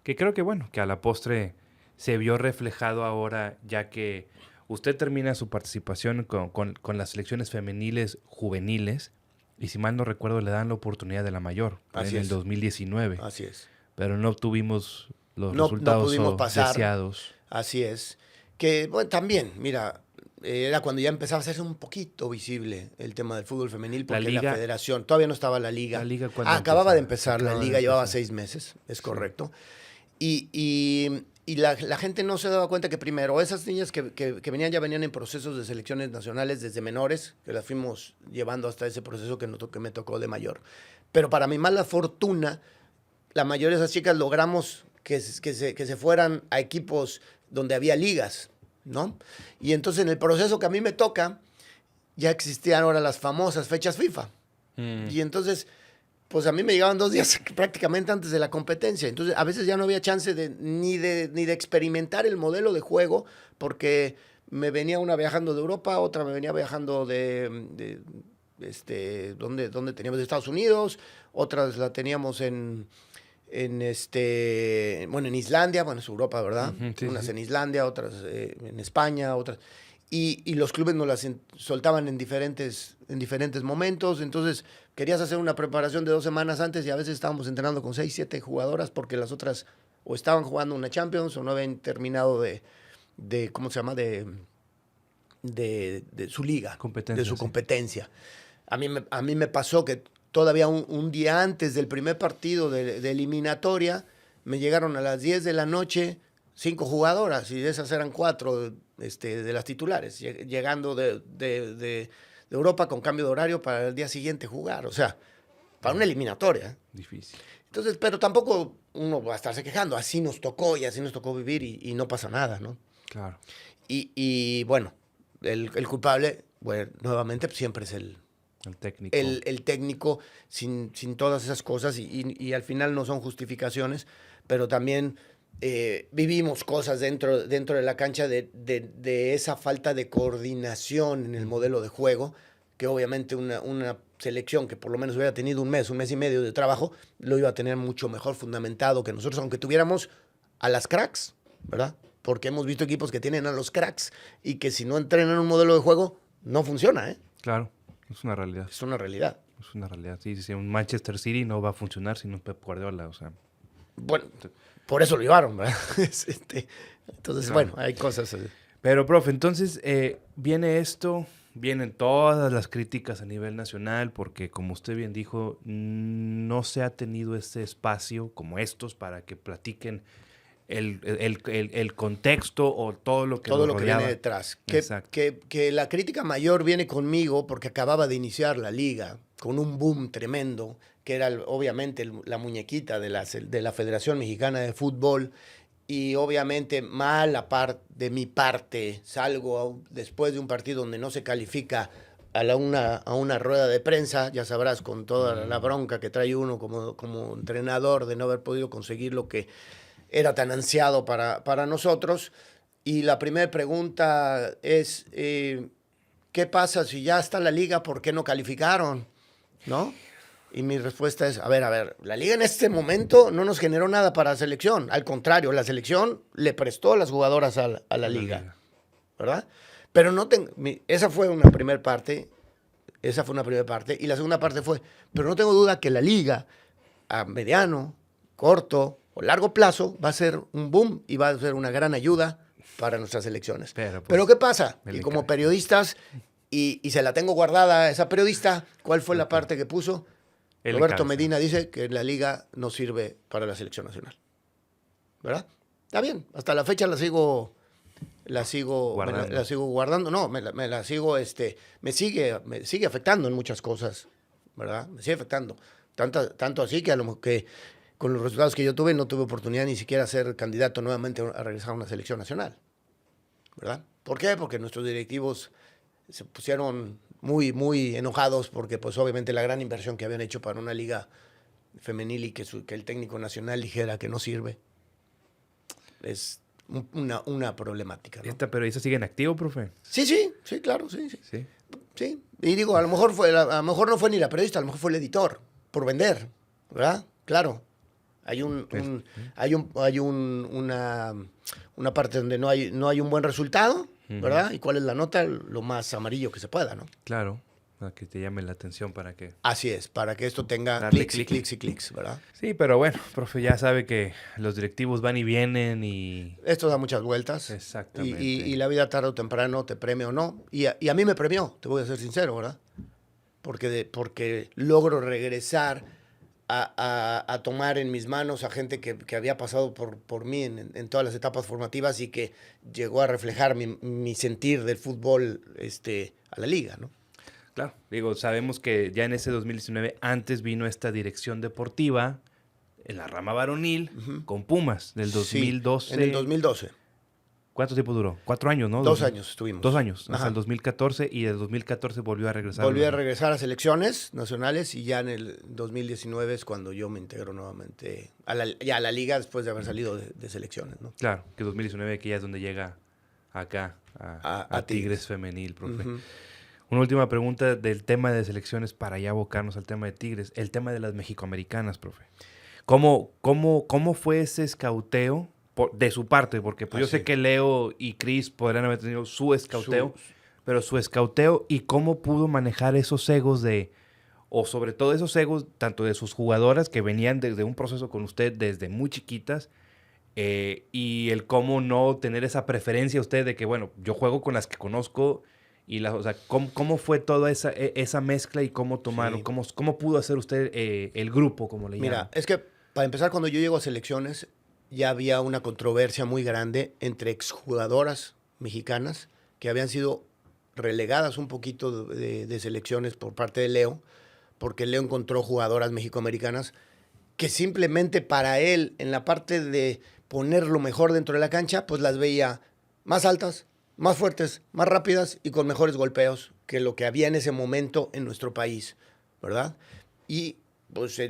Que creo que, bueno, que a la postre se vio reflejado ahora, ya que usted termina su participación con las selecciones femeniles juveniles y, si mal no recuerdo, le dan la oportunidad de la mayor en el 2019. Así es. Pero no obtuvimos los resultados deseados. Así es. Que, bueno, también, mira, era cuando ya empezaba a hacerse un poquito visible el tema del fútbol femenil, porque la federación, todavía no estaba la liga. Acababa de empezar la liga, llevaba 6 meses, es correcto. Y la gente no se daba cuenta que primero esas niñas que venían en procesos de selecciones nacionales desde menores, que las fuimos llevando hasta ese proceso que me tocó de mayor. Pero para mi mala fortuna, la mayoría de esas chicas logramos que se fueran a equipos donde había ligas, ¿no? Y entonces en el proceso que a mí me toca, ya existían ahora las famosas fechas FIFA. Y entonces, pues a mí me llegaban 2 días prácticamente antes de la competencia. Entonces, a veces ya no había chance ni de experimentar el modelo de juego, porque me venía una viajando de Europa, otra me venía viajando donde teníamos de Estados Unidos, otras la teníamos en Islandia, bueno, es Europa, ¿verdad? Sí, Unas sí. en Islandia, otras en España, otras. Y los clubes nos las soltaban en diferentes momentos. Entonces, querías hacer una preparación de 2 semanas antes y a veces estábamos entrenando con 6, 7 jugadoras porque las otras o estaban jugando una Champions o no habían terminado ¿cómo se llama? De su liga, Competencia, de su sí. competencia. A mí me pasó que todavía un día antes del primer partido de eliminatoria, me llegaron a las 10 de la noche 5 jugadoras y de esas eran 4 de las titulares, llegando de Europa con cambio de horario para el día siguiente jugar. O sea, para una eliminatoria. Difícil. Entonces, pero tampoco uno va a estarse quejando. Así nos tocó y así nos tocó vivir y no pasa nada, ¿no? Claro. Y bueno, el culpable, bueno, nuevamente siempre es el técnico. El técnico sin todas esas cosas y al final no son justificaciones, pero también vivimos cosas dentro de la cancha de esa falta de coordinación en el modelo de juego, que obviamente una selección que por lo menos hubiera tenido un mes y medio de trabajo, lo iba a tener mucho mejor fundamentado que nosotros, aunque tuviéramos a las cracks, ¿verdad? Porque hemos visto equipos que tienen a los cracks y que si no entrenan un modelo de juego, no funciona, ¿eh? Claro, es una realidad. Es una realidad. Es una realidad. Sí. Un Manchester City no va a funcionar sin un Pep Guardiola, o sea. Bueno, por eso lo llevaron, ¿verdad? Entonces, Claro. bueno, hay cosas. Pero, profe, entonces vienen todas las críticas a nivel nacional, porque como usted bien dijo, no se ha tenido ese espacio como estos para que platiquen el contexto o todo lo que todo nos lo que rodeaba. viene detrás. Exacto. Que la crítica mayor viene conmigo porque acababa de iniciar la liga con un boom tremendo, que era obviamente la muñequita de la Federación Mexicana de Fútbol. Y obviamente mal de mi parte, salgo después de un partido donde no se califica a una rueda de prensa, ya sabrás, con toda la bronca que trae uno como entrenador de no haber podido conseguir lo que era tan ansiado para nosotros. Y la primera pregunta es, ¿qué pasa si ya está la liga? ¿Por qué no calificaron? ¿No? Y mi respuesta es, a ver, la liga en este momento no nos generó nada para la selección. Al contrario, la selección le prestó a las jugadoras a la liga, ¿verdad? Pero esa fue una primera parte. Y la segunda parte fue, pero no tengo duda que la liga a mediano, corto o largo plazo va a ser un boom y va a ser una gran ayuda para nuestras selecciones. Pero ¿qué pasa? Y como periodistas, y se la tengo guardada esa periodista, ¿cuál fue la parte que puso? Roberto Medina dice que la liga no sirve para la selección nacional. ¿Verdad? Está bien, hasta la fecha la sigo guardando. La sigo guardando. No, me sigue afectando en muchas cosas, ¿verdad? Me sigue afectando. Tanto así que a lo que con los resultados que yo tuve no tuve oportunidad ni siquiera de ser candidato nuevamente a regresar a una selección nacional, ¿verdad? ¿Por qué? Porque nuestros directivos se pusieron muy, muy enojados porque pues obviamente la gran inversión que habían hecho para una liga femenil y que el técnico nacional dijera que no sirve es una problemática, ¿no? ¿Esta periodista sigue en activo, profe? Sí, claro, sí. Y digo, a lo mejor no fue ni la periodista, a lo mejor fue el editor, por vender, ¿verdad? Claro. Hay una parte donde no hay un buen resultado, ¿verdad? ¿Y cuál es la nota? Lo más amarillo que se pueda, ¿no? Claro, para que te llame la atención, para que... Así es, para que esto tenga Darle clics y clics, ¿verdad? Sí, pero bueno, profe, ya sabe que los directivos van y vienen y... Esto da muchas vueltas. Exactamente. Y la vida tarde o temprano te premia o no. Y a mí me premió, te voy a ser sincero, ¿verdad? Porque logro regresar a tomar en mis manos a gente que había pasado por mí en todas las etapas formativas y que llegó a reflejar mi sentir del fútbol a la liga, ¿no? Claro, digo, sabemos que ya en ese 2019 antes vino esta dirección deportiva en la rama varonil con Pumas del 2012. Sí, en el 2012. ¿Cuánto tiempo duró? 4 años, ¿no? 2 años estuvimos. 2 años, Ajá. hasta el 2014, y del 2014 volvió a regresar. Volví a regresar a selecciones nacionales y ya en el 2019 es cuando yo me integro nuevamente a la liga después de haber salido de selecciones, ¿no? Claro, que 2019 que ya es donde llega acá A a Tigres femenil, profe. Uh-huh. Una última pregunta del tema de selecciones para ya abocarnos al tema de Tigres. El tema de las mexicoamericanas, profe. ¿Cómo fue ese escauteo de su parte? Porque pues, yo sé que Leo y Cris podrían haber tenido su escauteo, pero su escauteo y cómo pudo manejar esos egos o sobre todo esos egos, tanto de sus jugadoras que venían desde un proceso con usted desde muy chiquitas, y el cómo no tener esa preferencia usted de que, bueno, yo juego con las que conozco. O sea, ¿cómo fue toda esa mezcla y cómo tomaron? ¿Cómo pudo hacer usted el grupo, como le llaman? Mira, es que para empezar, cuando yo llego a selecciones, ya había una controversia muy grande entre exjugadoras mexicanas que habían sido relegadas un poquito de selecciones por parte de Leo, porque Leo encontró jugadoras mexicoamericanas que simplemente para él, en la parte de poner lo mejor dentro de la cancha, pues las veía más altas, más fuertes, más rápidas y con mejores golpeos que lo que había en ese momento en nuestro país, ¿verdad? Y pues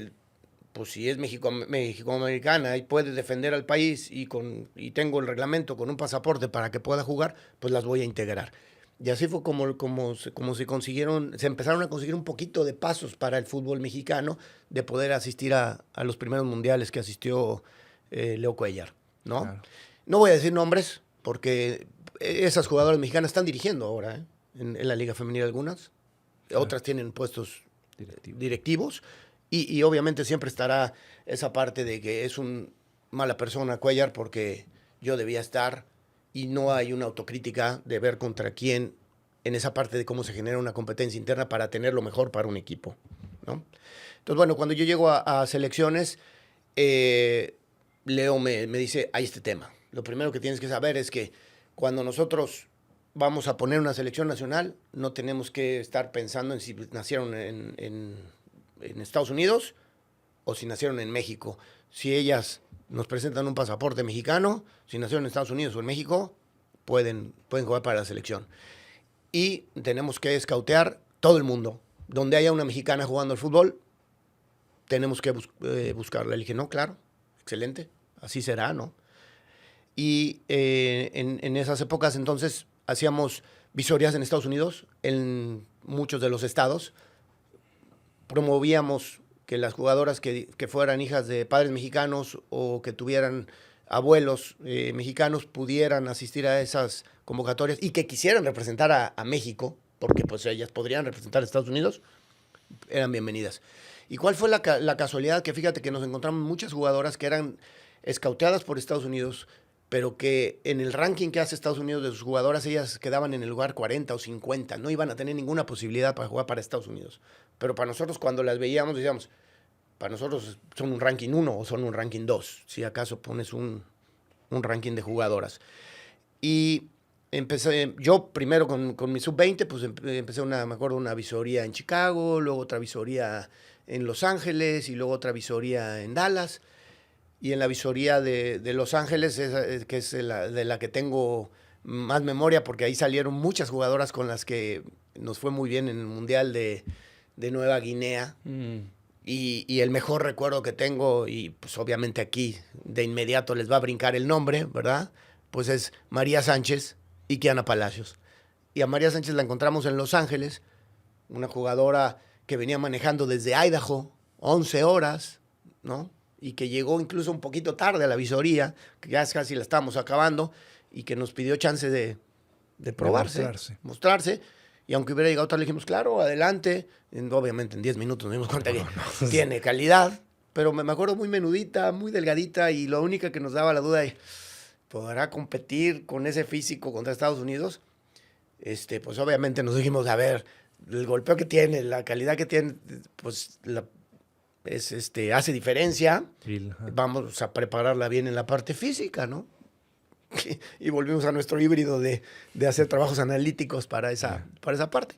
si es mexicoamericana y puede defender al país y tengo el reglamento con un pasaporte para que pueda jugar, pues las voy a integrar. Y así fue como se empezaron a conseguir un poquito de pasos para el fútbol mexicano de poder asistir a los primeros mundiales que asistió Leo Cuellar, ¿no? Claro. No voy a decir nombres porque esas jugadoras mexicanas están dirigiendo ahora, en la Liga Femenil algunas. Claro. Otras tienen puestos directivos. Y obviamente siempre estará esa parte de que es una mala persona Cuellar porque yo debía estar y no hay una autocrítica de ver contra quién en esa parte de cómo se genera una competencia interna para tener lo mejor para un equipo, ¿no? Entonces, bueno, cuando yo llego a selecciones, Leo me dice, hay este tema. Lo primero que tienes que saber es que cuando nosotros vamos a poner una selección nacional, no tenemos que estar pensando en si nacieron en Estados Unidos o si nacieron en México. Si ellas nos presentan un pasaporte mexicano, si nacieron en Estados Unidos o en México, pueden jugar para la selección. Y tenemos que escautear todo el mundo. Donde haya una mexicana jugando al fútbol, tenemos que buscarla. Le dije, no, claro, excelente, así será, ¿no? Y en esas épocas entonces hacíamos visorías en Estados Unidos, en muchos de los estados. Promovíamos que las jugadoras que fueran hijas de padres mexicanos o que tuvieran abuelos mexicanos pudieran asistir a esas convocatorias y que quisieran representar a México, porque pues ellas podrían representar a Estados Unidos, eran bienvenidas. ¿Y cuál fue la casualidad? Que fíjate que nos encontramos muchas jugadoras que eran escauteadas por Estados Unidos, pero que en el ranking que hace Estados Unidos de sus jugadoras, ellas quedaban en el lugar 40 o 50, no iban a tener ninguna posibilidad para jugar para Estados Unidos. Pero para nosotros, cuando las veíamos, decíamos, para nosotros son un ranking 1 o son un ranking 2, si acaso pones un ranking de jugadoras. Y empecé, yo primero con mi sub-20, pues empecé me acuerdo, una visoría en Chicago, luego otra visoría en Los Ángeles y luego otra visoría en Dallas. Y en la visoría de Los Ángeles, que es de la que tengo más memoria, porque ahí salieron muchas jugadoras con las que nos fue muy bien en el Mundial de Nueva Guinea. Y el mejor recuerdo que tengo, y pues obviamente aquí de inmediato les va a brincar el nombre, ¿verdad? Pues es María Sánchez y Kiana Palacios. Y a María Sánchez la encontramos en Los Ángeles, una jugadora que venía manejando desde Idaho, 11 horas, ¿no? Y que llegó incluso un poquito tarde a la visoría, que ya casi la estábamos acabando, y que nos pidió chance de probarse, mostrarse. Y aunque hubiera llegado tarde, le dijimos, claro, adelante. Obviamente en 10 minutos nos dimos cuenta que tiene calidad, pero me acuerdo muy menudita, muy delgadita, y lo única que nos daba la duda es, ¿podrá competir con ese físico contra Estados Unidos? Pues obviamente nos dijimos, a ver, el golpeo que tiene, la calidad que tiene, pues hace diferencia. Vamos a prepararla bien en la parte física, ¿no? Y volvimos a nuestro híbrido de hacer trabajos analíticos para esa parte.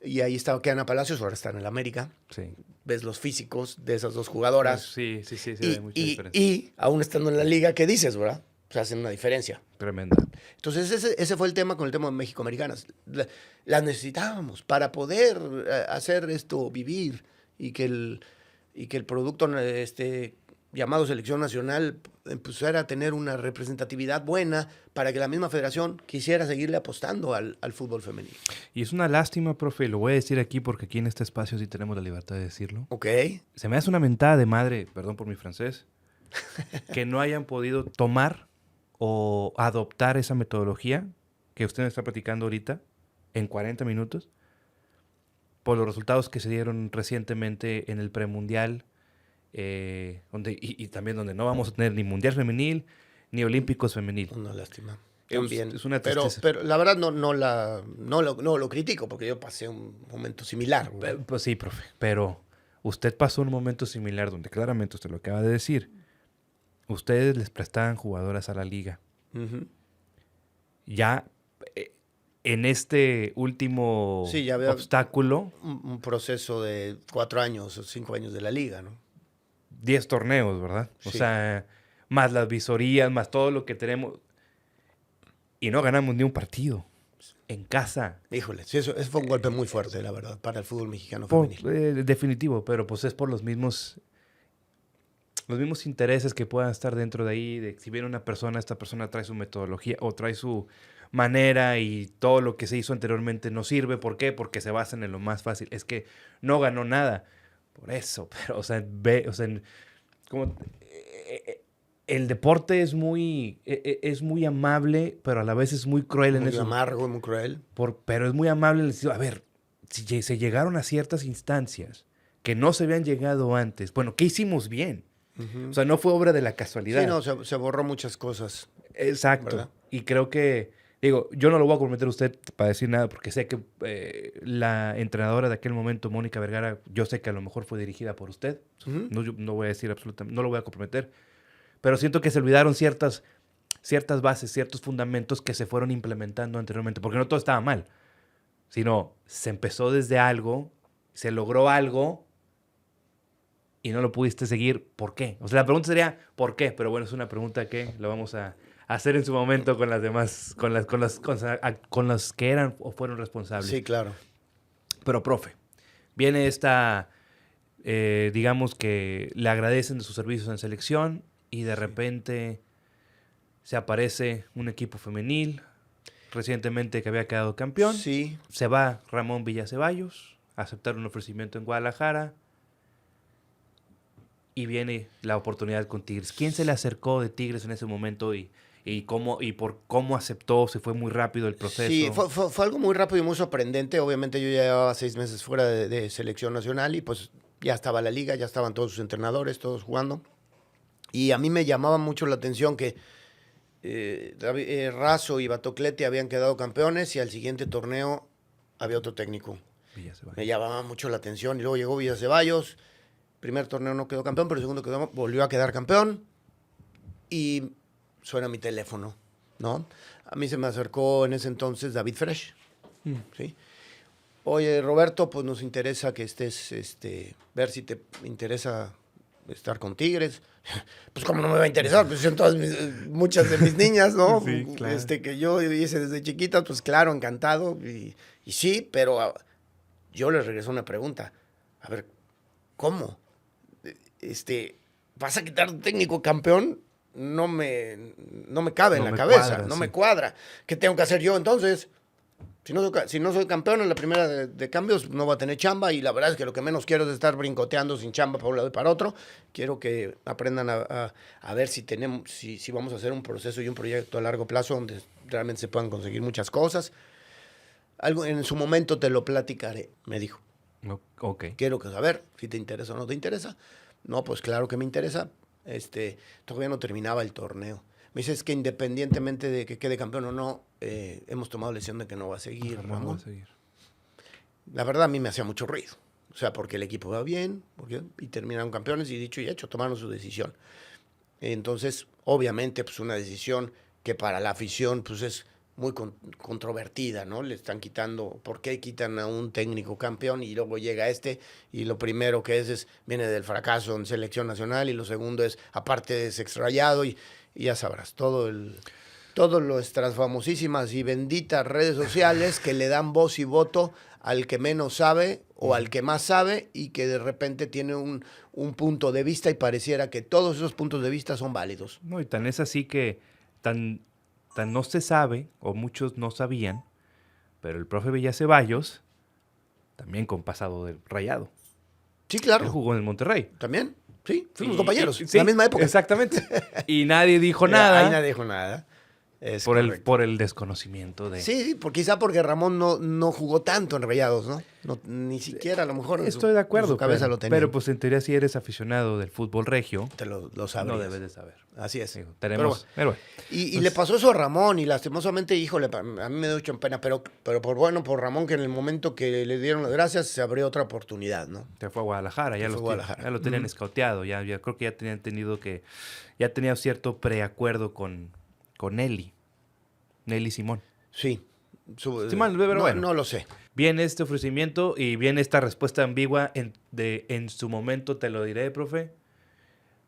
Y ahí está Kiana Palacios, ahora está en el América. Sí. Ves los físicos de esas dos jugadoras. Sí, hay mucha diferencia. Y aún estando en la liga, ¿qué dices, verdad? O sea, hacen una diferencia. Tremenda. Entonces, ese fue el tema con el tema de México-Americanas. Las necesitábamos para poder hacer esto, vivir, y que el producto de llamado selección nacional, empezara a tener una representatividad buena para que la misma federación quisiera seguirle apostando al fútbol femenino. Y es una lástima, profe, lo voy a decir aquí porque aquí en este espacio sí tenemos la libertad de decirlo. Ok. Se me hace una mentada de madre, perdón por mi francés, que no hayan podido tomar o adoptar esa metodología que usted me está platicando ahorita en 40 minutos por los resultados que se dieron recientemente en el premundial, y también donde no vamos a tener ni mundial femenil ni olímpicos femenil. Una lástima. También. Es una tristeza. Pero la verdad no lo critico porque yo pasé un momento similar. Pues sí, profe, pero usted pasó un momento similar donde claramente usted lo acaba de decir. Ustedes les prestaban jugadoras a la liga. Uh-huh. Ya en este último Sí, ya había obstáculo, un proceso de 4 años o 5 años de la liga, ¿no? 10 torneos, ¿verdad? O Sí. sea, más las visorías, más todo lo que tenemos. Y no ganamos ni un partido en casa. Híjole, sí, eso fue un golpe muy fuerte, la verdad, para el fútbol mexicano Por, femenil. definitivo, pero pues es por los mismos intereses que puedan estar dentro de ahí. De si viene una persona, esta persona trae su metodología o trae su manera y todo lo que se hizo anteriormente no sirve. ¿Por qué? Porque se basan en lo más fácil. Es que no ganó nada. Por eso, pero, como el deporte es muy amable, pero a la vez es muy cruel en Muy eso. amargo, muy cruel. Pero es muy amable en el sentido, a ver, si se llegaron a ciertas instancias que no se habían llegado antes, bueno, ¿qué hicimos bien? Uh-huh. O sea, no fue obra de la casualidad. Sí, no, se borró muchas cosas. Exacto. ¿Verdad? Y creo que, digo, yo no lo voy a comprometer a usted para decir nada, porque sé que la entrenadora de aquel momento, Mónica Vergara, yo sé que a lo mejor fue dirigida por usted. Uh-huh. No, yo no voy a decir absolutamente, no lo voy a comprometer. Pero siento que se olvidaron ciertas bases, ciertos fundamentos que se fueron implementando anteriormente, porque no todo estaba mal, sino se empezó desde algo, se logró algo y no lo pudiste seguir. ¿Por qué? O sea, la pregunta sería ¿por qué? Pero bueno, es una pregunta que lo vamos a hacer en su momento con las demás, con las que eran o fueron responsables. Sí, claro. Pero, profe, viene esta, digamos que le agradecen de sus servicios en selección y de repente se aparece un equipo femenil recientemente que había quedado campeón. Sí. Se va Ramón Villaceballos a aceptar un ofrecimiento en Guadalajara y viene la oportunidad con Tigres. ¿Quién se le acercó de Tigres en ese momento y por cómo aceptó? ¿Se fue muy rápido el proceso? Sí, fue algo muy rápido y muy sorprendente. Obviamente yo ya llevaba 6 meses fuera de selección nacional y pues ya estaba la liga, ya estaban todos sus entrenadores, todos jugando. Y a mí me llamaba mucho la atención que Razo y Batocleti habían quedado campeones y al siguiente torneo había otro técnico. Me llamaba mucho la atención y luego llegó Villaceballos. Primer torneo no quedó campeón, pero el segundo volvió a quedar campeón y suena mi teléfono, ¿no? A mí se me acercó en ese entonces David Fresh, ¿sí? Oye, Roberto, pues nos interesa que estés, ver si te interesa estar con Tigres. Pues cómo no me va a interesar, pues son muchas de mis niñas, ¿no? Sí, claro. Que yo hice desde chiquitas, pues claro, encantado. Y sí, pero yo le regreso una pregunta. A ver, ¿cómo? ¿Vas a quitar un técnico campeón? No me cabe en la cabeza, no me cuadra. ¿Qué tengo que hacer yo entonces? Si no soy campeón en la primera de cambios, no voy a tener chamba y la verdad es que lo que menos quiero es estar brincoteando sin chamba para un lado y para otro. Quiero que aprendan a ver si vamos a hacer un proceso y un proyecto a largo plazo donde realmente se puedan conseguir muchas cosas. Algo en su momento te lo platicaré, me dijo. Ok. Quiero saber si te interesa o no te interesa. No, pues claro que me interesa. Todavía no terminaba el torneo. Me dice, es que independientemente de que quede campeón o no, hemos tomado la decisión de que no va a seguir, Ramón. No va a seguir. La verdad, a mí me hacía mucho ruido. O sea, porque el equipo va bien, y terminaron campeones, y dicho y hecho, tomaron su decisión. Entonces, obviamente, pues una decisión que para la afición, pues es muy controvertida, ¿no? Le están quitando, ¿por qué quitan a un técnico campeón y luego llega y lo primero que viene del fracaso en selección nacional y lo segundo es, aparte es extrayado y ya sabrás, todo el todas nuestras famosísimas y benditas redes sociales que le dan voz y voto al que menos sabe o al que más sabe y que de repente tiene un punto de vista y pareciera que todos esos puntos de vista son válidos. No, y tan es así que tan no se sabe, o muchos no sabían, pero el profe Villaceballos, también con pasado del Rayado. Sí, claro. Él jugó en el Monterrey. ¿También? Sí, fuimos compañeros, Sí, en la misma época. Exactamente. Y nadie dijo nada. Ahí nadie dijo nada. Es por el desconocimiento de... Sí, quizá porque Ramón no jugó tanto en Rayados, ¿no? Ni siquiera a lo mejor Estoy de acuerdo, en su cabeza pero, lo tenía. pero pues en teoría si eres aficionado del fútbol regio, Te lo sabrías. no debes de saber. Así es. Digo, tenemos... Pero bueno. Y le pasó eso a Ramón y lastimosamente, híjole, a mí me dio mucha pena, pero por Ramón que en el momento que le dieron las gracias se abrió otra oportunidad, ¿no? Se fue a Guadalajara, ya lo tenían escauteado, ya creo que ya tenían ya tenía cierto preacuerdo con Nelly Simón. Sí. Simón, pero bueno. No lo sé. Viene este ofrecimiento y viene esta respuesta ambigua en su momento, te lo diré, profe.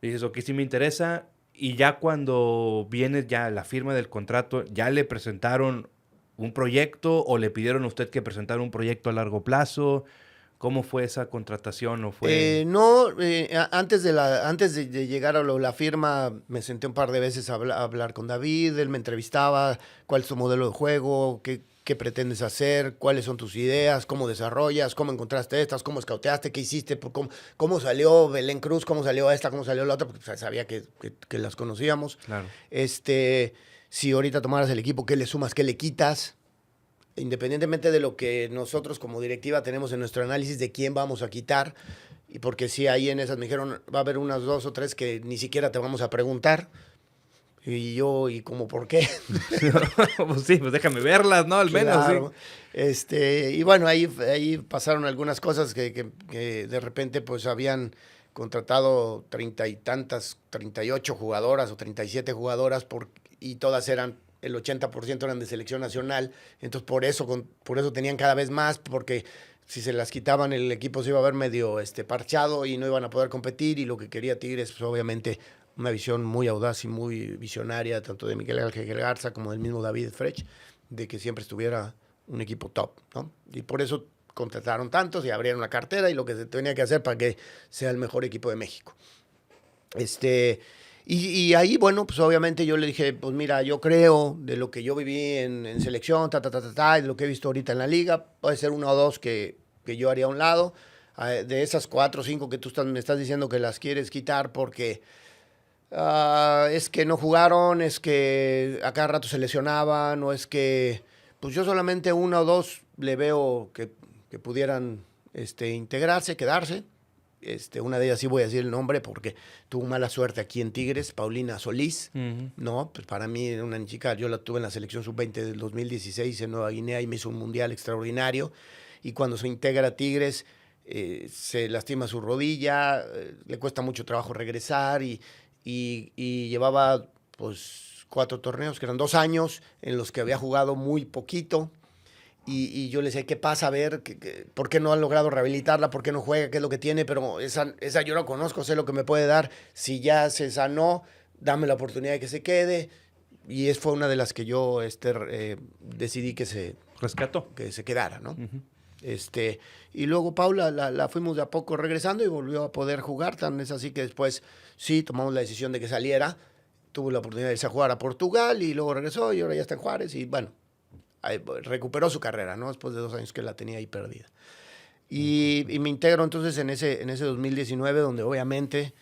Dices, ok, sí me interesa. Y ya cuando viene ya la firma del contrato, ¿ya le presentaron un proyecto o le pidieron a usted que presentara un proyecto a largo plazo? ¿Cómo fue esa contratación? ¿O fue... Antes de llegar a la firma, me senté un par de veces a hablar con David, él me entrevistaba, cuál es tu modelo de juego, qué pretendes hacer, cuáles son tus ideas, cómo desarrollas, cómo encontraste estas, cómo escauteaste, qué hiciste, cómo salió Belén Cruz, cómo salió esta, cómo salió la otra, porque sabía que las conocíamos. Claro. Si ahorita tomaras el equipo, ¿qué le sumas, qué le quitas? Independientemente de lo que nosotros como directiva tenemos en nuestro análisis de quién vamos a quitar, y porque sí, ahí en esas me dijeron, va a haber unas 2 o 3 que ni siquiera te vamos a preguntar. Y yo, ¿y cómo por qué? Pues sí, pues déjame verlas, ¿no? Al menos, claro. Sí. Y bueno, ahí pasaron algunas cosas que de repente pues habían contratado 38 jugadoras o 37 jugadoras y todas eran, el 80% eran de selección nacional, entonces por eso tenían cada vez más, porque si se las quitaban el equipo se iba a ver medio parchado y no iban a poder competir, y lo que quería Tigres pues obviamente una visión muy audaz y muy visionaria, tanto de Miguel Ángel Garza como del mismo David Frech, de que siempre estuviera un equipo top, ¿no? Y por eso contrataron tantos y abrieron la cartera y lo que se tenía que hacer para que sea el mejor equipo de México. Y ahí, bueno, pues obviamente yo le dije, pues mira, yo creo de lo que yo viví en selección, y de lo que he visto ahorita en la liga, puede ser 1 o 2 que yo haría a un lado. De esas 4 o 5 que tú me estás diciendo que las quieres quitar porque es que no jugaron, es que a cada rato se lesionaban, o es que, pues yo solamente 1 o 2 le veo que pudieran integrarse, quedarse. Una de ellas sí voy a decir el nombre porque tuvo mala suerte aquí en Tigres, Paulina Solís, ¿no? Pues para mí era una chica, yo la tuve en la selección sub-20 del 2016 en Nueva Guinea y me hizo un mundial extraordinario, y cuando se integra a Tigres se lastima su rodilla, le cuesta mucho trabajo regresar y llevaba pues 4 torneos, que eran 2 años en los que había jugado muy poquito. Y yo le decía, ¿qué pasa? A ver, ¿por qué no han logrado rehabilitarla? ¿Por qué no juega? ¿Qué es lo que tiene? Pero esa yo la conozco, sé lo que me puede dar. Si ya se sanó, dame la oportunidad de que se quede. Y fue una de las que yo decidí que se rescató, que se quedara, ¿no? Y luego Paula la fuimos de a poco regresando y volvió a poder jugar. Tan es así que después sí tomamos la decisión de que saliera. Tuvo la oportunidad de irse a jugar a Portugal y luego regresó y ahora ya está en Juárez y bueno, recuperó su carrera, ¿no? Después de 2 años que la tenía ahí perdida. Y me integro entonces en ese 2019, donde obviamente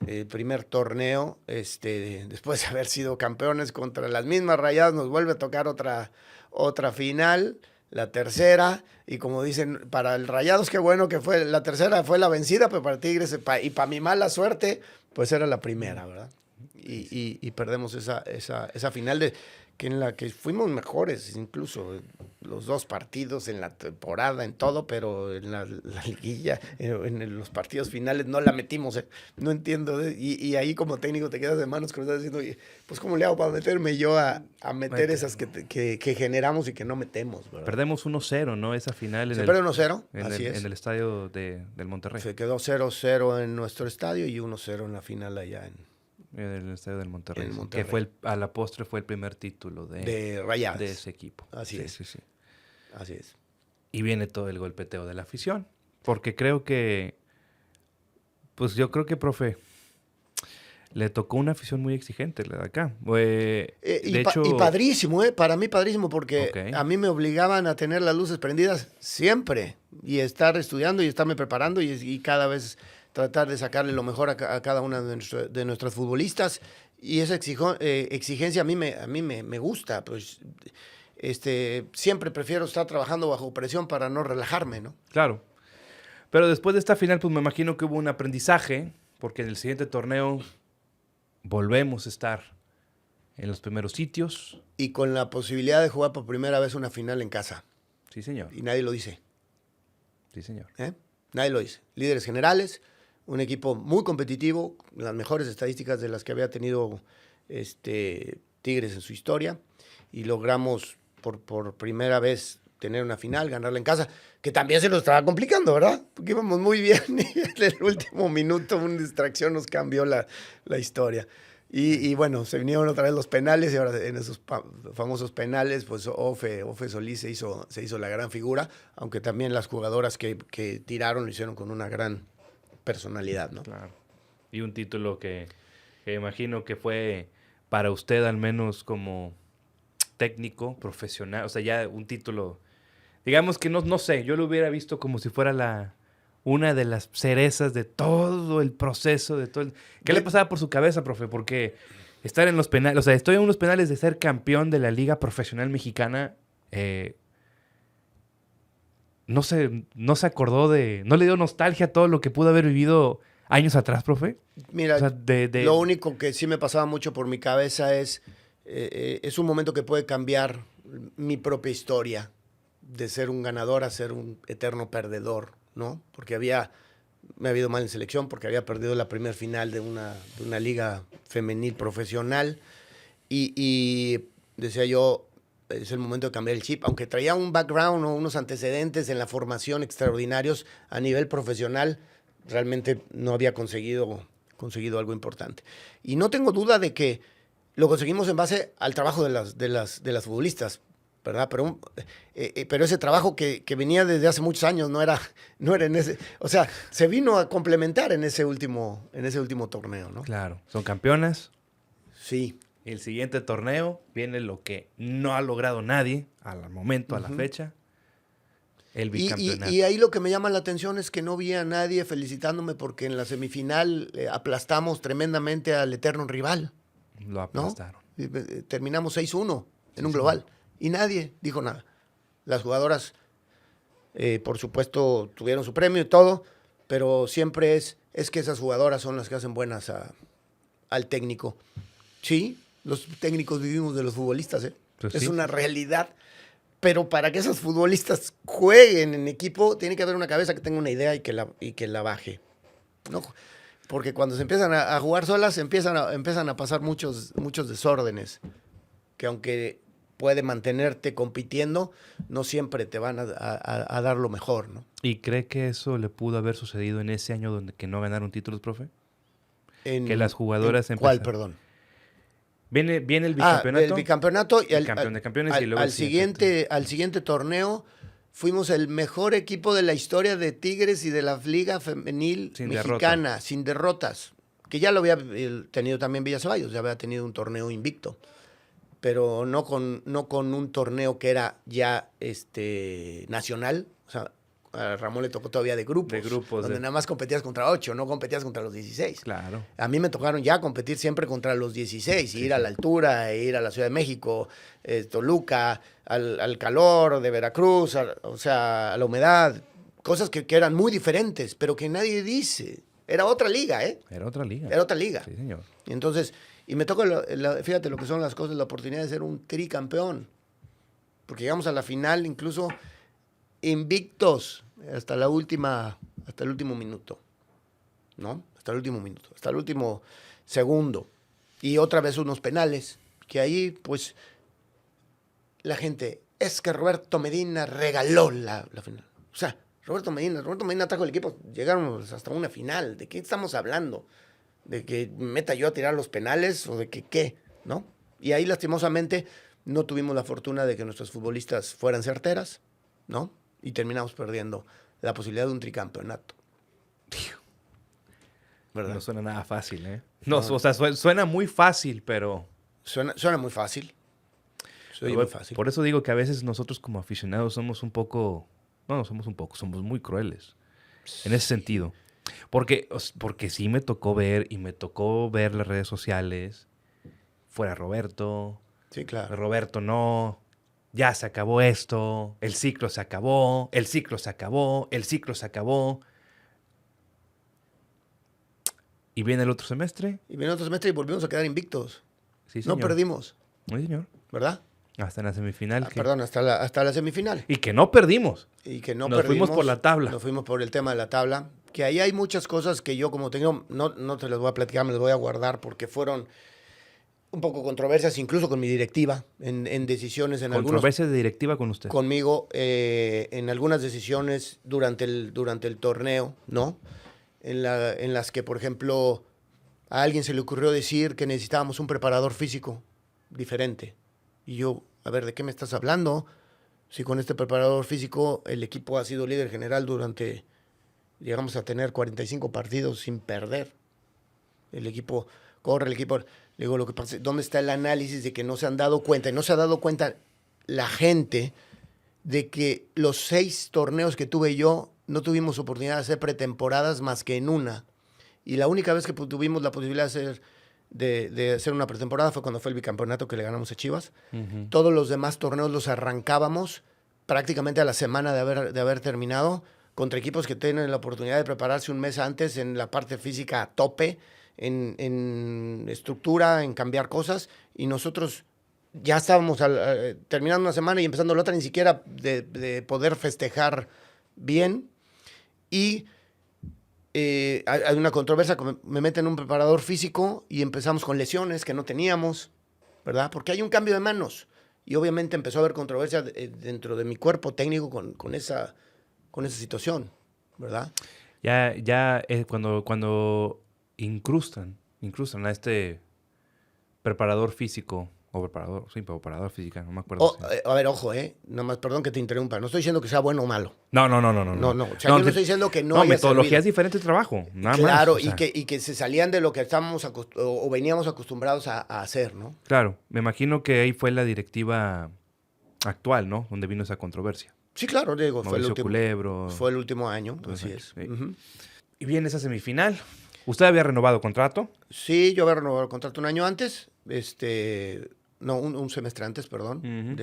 el primer torneo, después de haber sido campeones contra las mismas Rayadas, nos vuelve a tocar otra final, la tercera, y como dicen, para el Rayados qué bueno que fue, la tercera fue la vencida, pero para Tigres, y para mi mala suerte, pues era la primera, ¿verdad? Y perdemos esa final en la que fuimos mejores, incluso los 2 partidos en la temporada, en todo, pero en la liguilla, en los partidos finales no la metimos, no entiendo, y ahí como técnico te quedas de manos cruzadas diciendo, pues ¿cómo le hago para meterme yo a meter esas que generamos y que no metemos, ¿verdad? Perdemos 1-0, ¿no? Esa final se pierde 1-0, así es. En el estadio del Monterrey. Se quedó 0-0 en nuestro estadio y 1-0 en la final allá En el estadio del Monterrey. En el Sí, Monterrey. que fue a la postre fue el primer título De Rayadas. de ese equipo. Así Sí, es. sí, sí. Así es. Y viene todo el golpeteo de la afición. Porque creo que, pues yo creo que, profe, le tocó una afición muy exigente la de acá. De hecho, Y padrísimo, ¿eh? Para mí padrísimo porque Ok. a mí me obligaban a tener las luces prendidas siempre y estar estudiando y estarme preparando y cada vez tratar de sacarle lo mejor a cada una de nuestras futbolistas. Y esa exigencia a mí me gusta, pues siempre prefiero estar trabajando bajo presión para no relajarme, ¿no? claro. Pero después de esta final, pues me imagino que hubo un aprendizaje, porque en el siguiente torneo volvemos a estar en los primeros sitios. Y con la posibilidad de jugar por primera vez una final en casa. Sí, señor. Y nadie lo dice. Sí, señor. ¿Eh? Nadie lo dice. Líderes generales, un equipo muy competitivo, las mejores estadísticas de las que había tenido Tigres en su historia, y logramos por primera vez tener una final, ganarla en casa, que también se nos estaba complicando, ¿verdad? Porque íbamos muy bien y en el último minuto una distracción nos cambió la historia. Y bueno, se vinieron otra vez los penales y ahora en esos famosos penales, pues Ofe Solís se hizo la gran figura, aunque también las jugadoras que tiraron lo hicieron con una gran personalidad, ¿no? Claro. Y un título que imagino que fue para usted al menos como técnico, profesional, o sea, ya un título, digamos que no sé, yo lo hubiera visto como si fuera una de las cerezas de todo el proceso, ¿Qué le pasaba por su cabeza, profe? Porque estar en los penales, o sea, estoy en unos penales de ser campeón de la Liga Profesional Mexicana, no se acordó no le dio nostalgia a todo lo que pudo haber vivido años atrás, profe. Mira, O sea, lo único que sí me pasaba mucho por mi cabeza es un momento que puede cambiar mi propia historia de ser un ganador a ser un eterno perdedor, ¿no? Porque me había ido mal en selección, porque había perdido la primer final de una liga femenil profesional y decía yo, es el momento de cambiar el chip, aunque traía un background o unos antecedentes en la formación extraordinarios a nivel profesional, realmente no había conseguido algo importante. Y no tengo duda de que lo conseguimos en base al trabajo de las futbolistas, ¿verdad? Pero ese trabajo que venía desde hace muchos años no era en ese, o sea, se vino a complementar en ese último torneo, ¿no? Claro, son campeonas. Sí. El siguiente torneo viene lo que no ha logrado nadie al momento, a la fecha, el bicampeonato. Y ahí lo que me llama la atención es que no vi a nadie felicitándome porque en la semifinal aplastamos tremendamente al eterno rival. Lo aplastaron. ¿No? Terminamos 6-1 en un global. Y nadie dijo nada. Las jugadoras, por supuesto, tuvieron su premio y todo, pero siempre es que esas jugadoras son las que hacen buenas al técnico. Sí, los técnicos vivimos de los futbolistas, ¿eh? Pues es sí. una realidad. Pero para que esos futbolistas jueguen en equipo, tiene que haber una cabeza que tenga una idea y que la baje, ¿no? Porque cuando se empiezan a jugar solas, empiezan a pasar muchos desórdenes, que aunque puede mantenerte compitiendo, no siempre te van a dar lo mejor, ¿no? ¿Y cree que eso le pudo haber sucedido en ese año donde que no ganaron títulos, profe? Que las jugadoras ¿Cuál, empezaron. perdón? Viene el bicampeonato. El bicampeonato y el campeón de campeones y luego al siguiente torneo fuimos el mejor equipo de la historia de Tigres y de la Liga Femenil Mexicana, sin derrotas, que ya lo había tenido también Villa Ceballos, ya había tenido un torneo invicto, pero no con un torneo que era ya nacional, o sea, a Ramón le tocó todavía de grupos. Donde nada más competías contra 8, no competías contra los 16. Claro. A mí me tocaron ya competir siempre contra los 16, ir a la altura, ir a la Ciudad de México, Toluca, al calor de Veracruz, o sea, a la humedad. Cosas que eran muy diferentes, pero que nadie dice. Era otra liga, ¿eh? Era otra liga. Era otra liga. Sí, señor. Y entonces, y me toca, fíjate lo que son las cosas, la oportunidad de ser un tricampeón. Porque llegamos a la final incluso invictos hasta el último minuto, ¿no? Hasta el último minuto, hasta el último segundo. Y otra vez unos penales, que ahí, pues, la gente, es que Roberto Medina regaló la final. O sea, Roberto Medina trajo el equipo, llegaron hasta una final. ¿De qué estamos hablando? de que meta yo a tirar los penales o de que qué, ¿no? Y ahí lastimosamente no tuvimos la fortuna de que nuestros futbolistas fueran certeras, ¿no? Y terminamos perdiendo la posibilidad de un tricampeonato. ¿Verdad? No suena nada fácil, ¿eh? No, o sea, suena muy fácil, pero... Suena muy fácil. Suena muy fácil. Por eso digo que a veces nosotros como aficionados somos un poco... No somos un poco, somos muy crueles. En ese sentido. Porque sí me tocó ver las redes sociales. Fuera Roberto. Sí, claro. Roberto no. Ya se acabó esto. El ciclo se acabó. El ciclo se acabó. El ciclo se acabó. Y viene el otro semestre. Y viene otro semestre y volvimos a quedar invictos. Sí, señor. No perdimos. Sí, señor. ¿Verdad? Hasta en la semifinal. Perdón, hasta la semifinal. Y que no perdimos. Y que no Nos perdimos. fuimos por la tabla. Nos fuimos por el tema de la tabla. Que ahí hay muchas cosas que yo como tengo, no te las voy a platicar, me las voy a guardar porque fueron un poco controversias, incluso con mi directiva, en decisiones, en algunos... Controversias de directiva con usted. Conmigo, en algunas decisiones durante el torneo, ¿no? En las que, por ejemplo, a alguien se le ocurrió decir que necesitábamos un preparador físico diferente. Y yo, a ver, ¿de qué me estás hablando? Si con este preparador físico el equipo ha sido líder general durante... Llegamos a tener 45 partidos sin perder. El equipo corre, el equipo... Le digo, lo que pasa, ¿dónde está el análisis de que no se han dado cuenta? Y no se ha dado cuenta la gente de que los 6 torneos que tuve yo no tuvimos oportunidad de hacer pretemporadas más que en una. Y la única vez que tuvimos la posibilidad de hacer una pretemporada fue cuando fue el bicampeonato que le ganamos a Chivas. Uh-huh. Todos los demás torneos los arrancábamos prácticamente a la semana de haber terminado, contra equipos que tienen la oportunidad de prepararse un mes antes en la parte física a tope, en estructura, en cambiar cosas, y nosotros ya estábamos terminando una semana y empezando la otra, ni siquiera de poder festejar bien. Y hay una controversia, me meten un preparador físico y empezamos con lesiones que no teníamos, ¿verdad? Porque hay un cambio de manos. Y obviamente empezó a haber controversia dentro de mi cuerpo técnico con esa situación, ¿verdad? Ya cuando incrustan a este preparador físico, o preparador física, no me acuerdo. A ver, ojo, nada más, perdón que te interrumpa, no estoy diciendo que sea bueno o malo. No. No, o sea, yo no estoy diciendo que no haya metodología servido. es diferente de trabajo, nada claro, más. Claro, y que se salían de lo que estábamos o veníamos acostumbrados a hacer, ¿no? Claro, me imagino que ahí fue la directiva actual, ¿no? Donde vino esa controversia. Sí, claro, Diego, fue el último año, así es. Sí. Uh-huh. Y viene esa semifinal. ¿Usted había renovado contrato? Sí, yo había renovado el contrato un año antes, un semestre antes, perdón, uh-huh.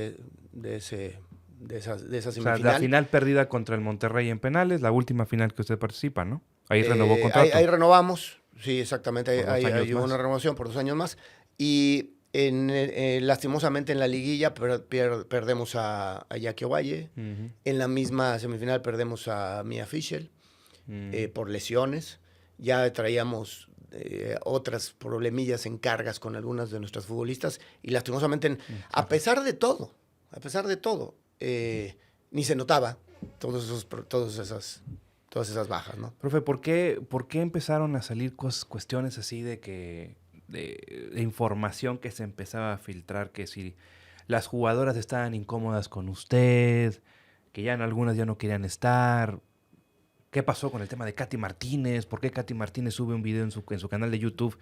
de esa semifinal. O sea, la final perdida contra el Monterrey en penales, la última final que usted participa, ¿no? Ahí renovó contrato. Ahí renovamos, sí, exactamente, ahí hubo una renovación por 2 años más. Y lastimosamente en la liguilla perdemos a Jackie Ovalle. Uh-huh. En la misma semifinal perdemos a Mia Fischel por lesiones. Ya traíamos otras problemillas en cargas con algunas de nuestras futbolistas y lastimosamente, a pesar de todo, ni se notaba todas esas bajas, ¿no? Profe, ¿por qué empezaron a salir cuestiones así de información que se empezaba a filtrar, que si las jugadoras estaban incómodas con usted, que ya algunas ya no querían estar? ¿Qué pasó con el tema de Katy Martínez? ¿Por qué Katy Martínez sube un video en su canal de YouTube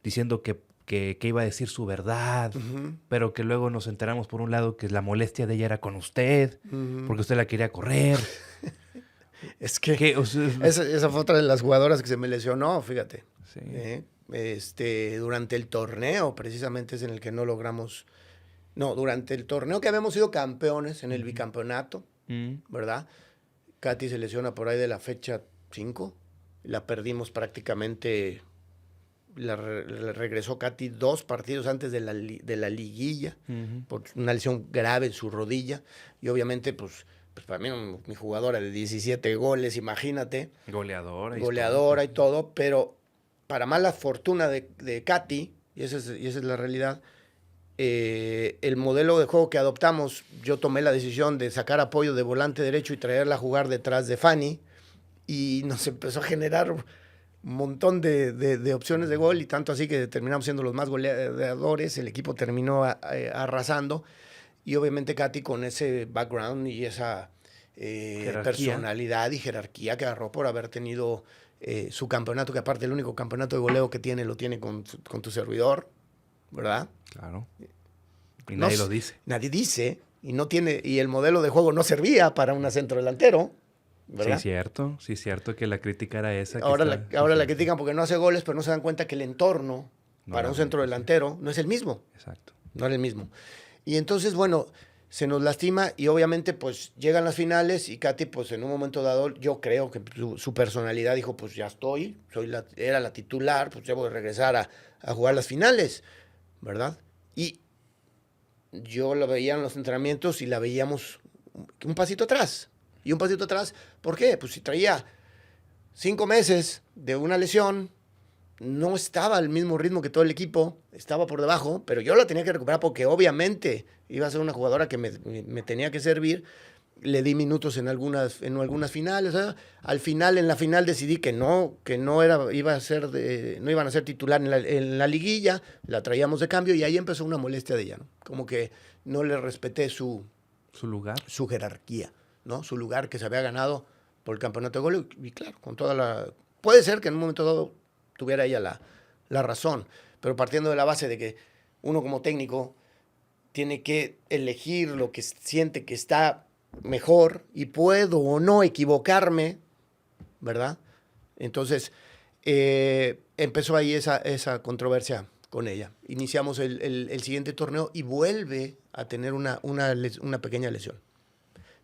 diciendo que iba a decir su verdad, uh-huh. pero que luego nos enteramos por un lado que la molestia de ella era con usted, uh-huh. porque usted la quería correr? Es que esa fue otra de las jugadoras que se me lesionó, fíjate. Sí. Durante el torneo, precisamente es en el que no logramos... No, durante el torneo que habíamos sido campeones en el bicampeonato, ¿verdad? Katy se lesiona por ahí de la fecha 5. La perdimos prácticamente... La regresó Katy 2 partidos antes de la liguilla, uh-huh. por una lesión grave en su rodilla. Y obviamente, pues para mí, mi jugadora de 17 goles, imagínate. Goleadora y todo. Pero para mala fortuna de Katy, y esa es la realidad, el modelo de juego que adoptamos, yo tomé la decisión de sacar apoyo de volante derecho y traerla a jugar detrás de Fanny, y nos empezó a generar montón de opciones de gol y tanto así que terminamos siendo los más goleadores. El equipo terminó arrasando y obviamente Katy con ese background y esa personalidad y jerarquía que agarró por haber tenido su campeonato, que aparte el único campeonato de goleo que tiene lo tiene con tu servidor, ¿verdad? Claro. Y nadie lo dice. Nadie dice y no tiene, y el modelo de juego no servía para un centro delantero, ¿verdad? Sí, cierto que la crítica era esa. Ahora la critican porque no hace goles, pero no se dan cuenta que el entorno para un centro delantero no es el mismo. Exacto. No es el mismo. Y entonces, bueno, se nos lastima y obviamente pues llegan las finales y Katy pues en un momento dado yo creo que su personalidad dijo pues ya estoy, era la titular, pues debo de regresar a jugar las finales, ¿verdad? Y yo la veía en los entrenamientos y la veíamos un pasito atrás. Y un pasito atrás, ¿por qué? Pues si traía 5 meses de una lesión, no estaba al mismo ritmo que todo el equipo, estaba por debajo, pero yo la tenía que recuperar porque obviamente iba a ser una jugadora que me tenía que servir. Le di minutos en algunas finales. Al final, en la final decidí que no iban a ser titular en la liguilla, la traíamos de cambio y ahí empezó una molestia de ella, ¿no? Como que no le respeté su lugar, su jerarquía, ¿no? Su lugar que se había ganado por el campeonato de goleo. Y claro, con toda la... Puede ser que en un momento dado tuviera ella la razón, pero partiendo de la base de que uno como técnico tiene que elegir lo que siente que está mejor y puedo o no equivocarme, ¿verdad? Entonces, empezó ahí esa controversia con ella. Iniciamos el siguiente torneo y vuelve a tener una pequeña lesión.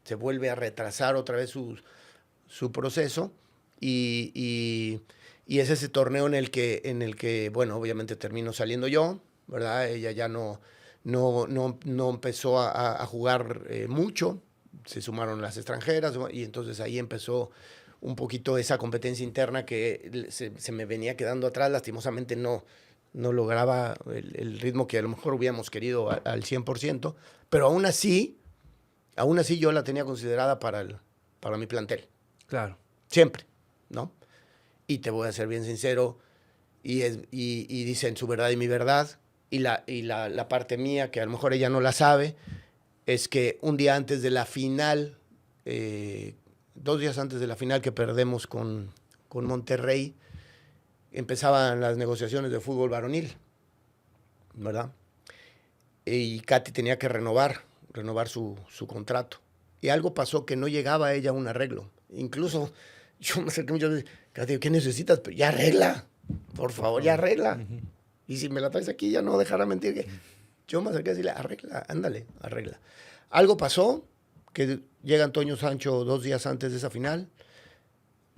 Se vuelve a retrasar otra vez su proceso y es ese torneo en el que, bueno, obviamente termino saliendo yo, ¿verdad? Ella ya no empezó a jugar mucho, se sumaron las extranjeras y entonces ahí empezó un poquito esa competencia interna que se me venía quedando atrás. Lastimosamente no lograba el ritmo que a lo mejor hubiéramos querido al 100%, pero aún así yo la tenía considerada para mi plantel. Claro. Siempre, ¿no? Y te voy a ser bien sincero, y dicen su verdad y mi verdad, y la parte mía, que a lo mejor ella no la sabe, es que un día antes de la final, 2 días antes de la final que perdemos con Monterrey, empezaban las negociaciones de fútbol varonil, ¿verdad? Y Katy tenía que renovar su contrato. Y algo pasó que no llegaba a ella a un arreglo. Incluso yo me acerqué muchas veces, Katy, ¿qué necesitas? Pero ya arregla, por favor, ya arregla. Uh-huh. Y si me la traes aquí, ya no dejará mentir. Que yo me acerqué a decirle, arregla, ándale, arregla. Algo pasó, que llega Antonio Sancho 2 días antes de esa final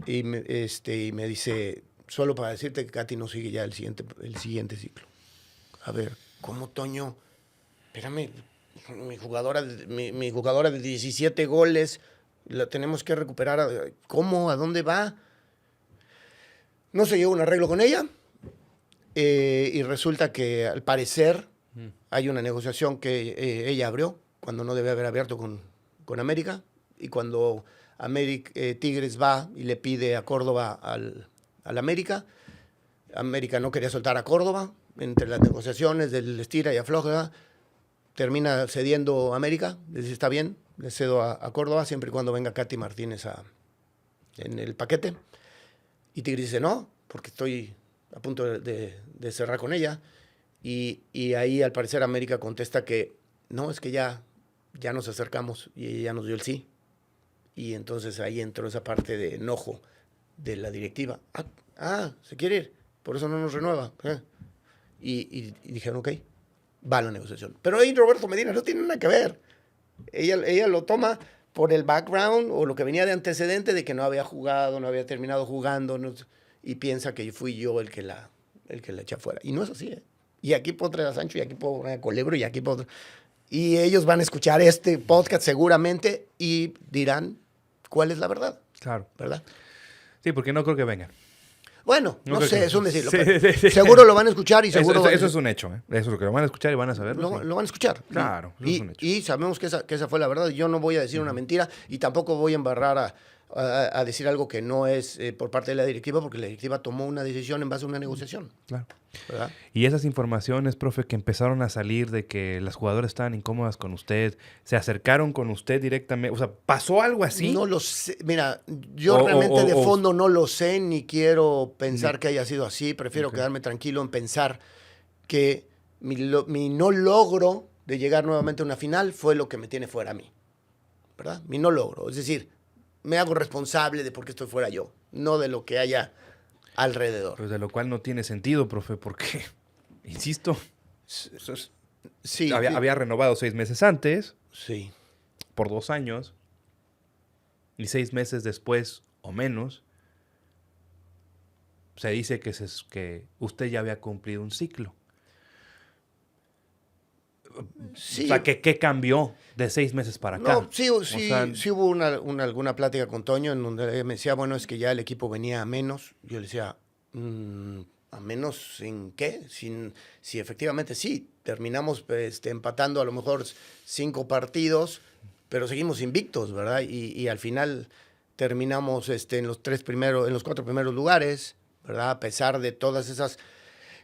y me dice, solo para decirte que Katy no sigue ya el siguiente ciclo. A ver, ¿cómo, Toño? Espérame, mi jugadora de 17 goles, la tenemos que recuperar. ¿Cómo? ¿A dónde va? No se llegó a un arreglo con ella y resulta que al parecer hay una negociación que ella abrió cuando no debe haber abierto con América, y cuando Tigres va y le pide a Córdoba al América no quería soltar a Córdoba, entre las negociaciones del estira y afloja, termina cediendo América, le dice, está bien, le cedo a Córdoba siempre y cuando venga Katy Martínez en el paquete. Y Tigres dice, no, porque estoy a punto de cerrar con ella. Y ahí al parecer América contesta que no, es que ya nos acercamos y ella nos dio el sí. Y entonces ahí entró esa parte de enojo de la directiva. Se quiere ir, por eso no nos renueva. Y dijeron, ok, va a la negociación. Pero ahí Roberto Medina no tiene nada que ver. Ella lo toma por el background o lo que venía de antecedente de que no había jugado, no había terminado jugando, y piensa que fui yo el que la eché fuera. Y no es así, ¿eh? Y aquí puedo traer a Sancho, y aquí puedo traer a Culebro, y aquí puedo... Y ellos van a escuchar este podcast seguramente y dirán cuál es la verdad. Claro. ¿Verdad? Sí, porque no creo que vengan. Bueno, no sé, es un decirlo. Sí. Seguro lo van a escuchar y seguro... Eso es un hecho, ¿eh? Eso es lo que lo van a escuchar y van a saber. Lo van a escuchar. Claro, eso es un hecho. Y sabemos que esa fue la verdad. Yo no voy a decir una mentira y tampoco voy a embarrar a decir algo que no es por parte de la directiva, porque la directiva tomó una decisión en base a una negociación. Claro. ¿Verdad? Y esas informaciones, profe, que empezaron a salir de que las jugadoras estaban incómodas con usted, ¿se acercaron con usted directamente? O sea, ¿pasó algo así? No lo sé. Mira, yo realmente de fondo no lo sé, ni quiero pensar que haya sido así. Prefiero quedarme tranquilo en pensar que mi no logro de llegar nuevamente a una final fue lo que me tiene fuera a mí. ¿Verdad? Mi no logro. Es decir, me hago responsable de por qué estoy fuera yo, no de lo que haya alrededor. Pues de lo cual no tiene sentido, profe, porque, insisto, sí, había renovado 6 meses antes, sí, por 2 años, y 6 meses después o menos, se dice que usted ya había cumplido un ciclo. Sí. O sea, ¿qué cambió de 6 meses para acá? No, sí hubo alguna plática con Toño en donde me decía, bueno, es que ya el equipo venía a menos. Yo le decía, ¿a menos en qué? Si efectivamente sí, terminamos empatando a lo mejor 5 partidos, pero seguimos invictos, ¿verdad? Y al final terminamos en los 4 primeros lugares, ¿verdad? A pesar de todas esas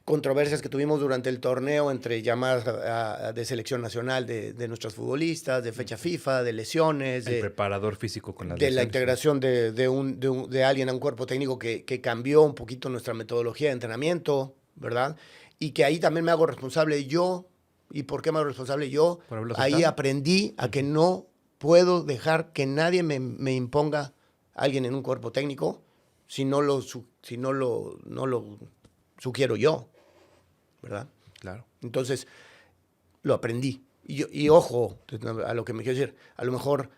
controversias que tuvimos durante el torneo entre llamadas de selección nacional de nuestros futbolistas, de fecha FIFA, de lesiones. El preparador físico con las de lesiones. La integración de alguien a un cuerpo técnico que cambió un poquito nuestra metodología de entrenamiento, ¿verdad? Y que ahí también me hago responsable yo. ¿Y por qué me hago responsable yo? Ahí aprendí a que no puedo dejar que nadie me imponga a alguien en un cuerpo técnico si no lo sugiero yo, ¿verdad? Claro. Entonces, lo aprendí. Y ojo, a lo que me quiero decir, a lo mejor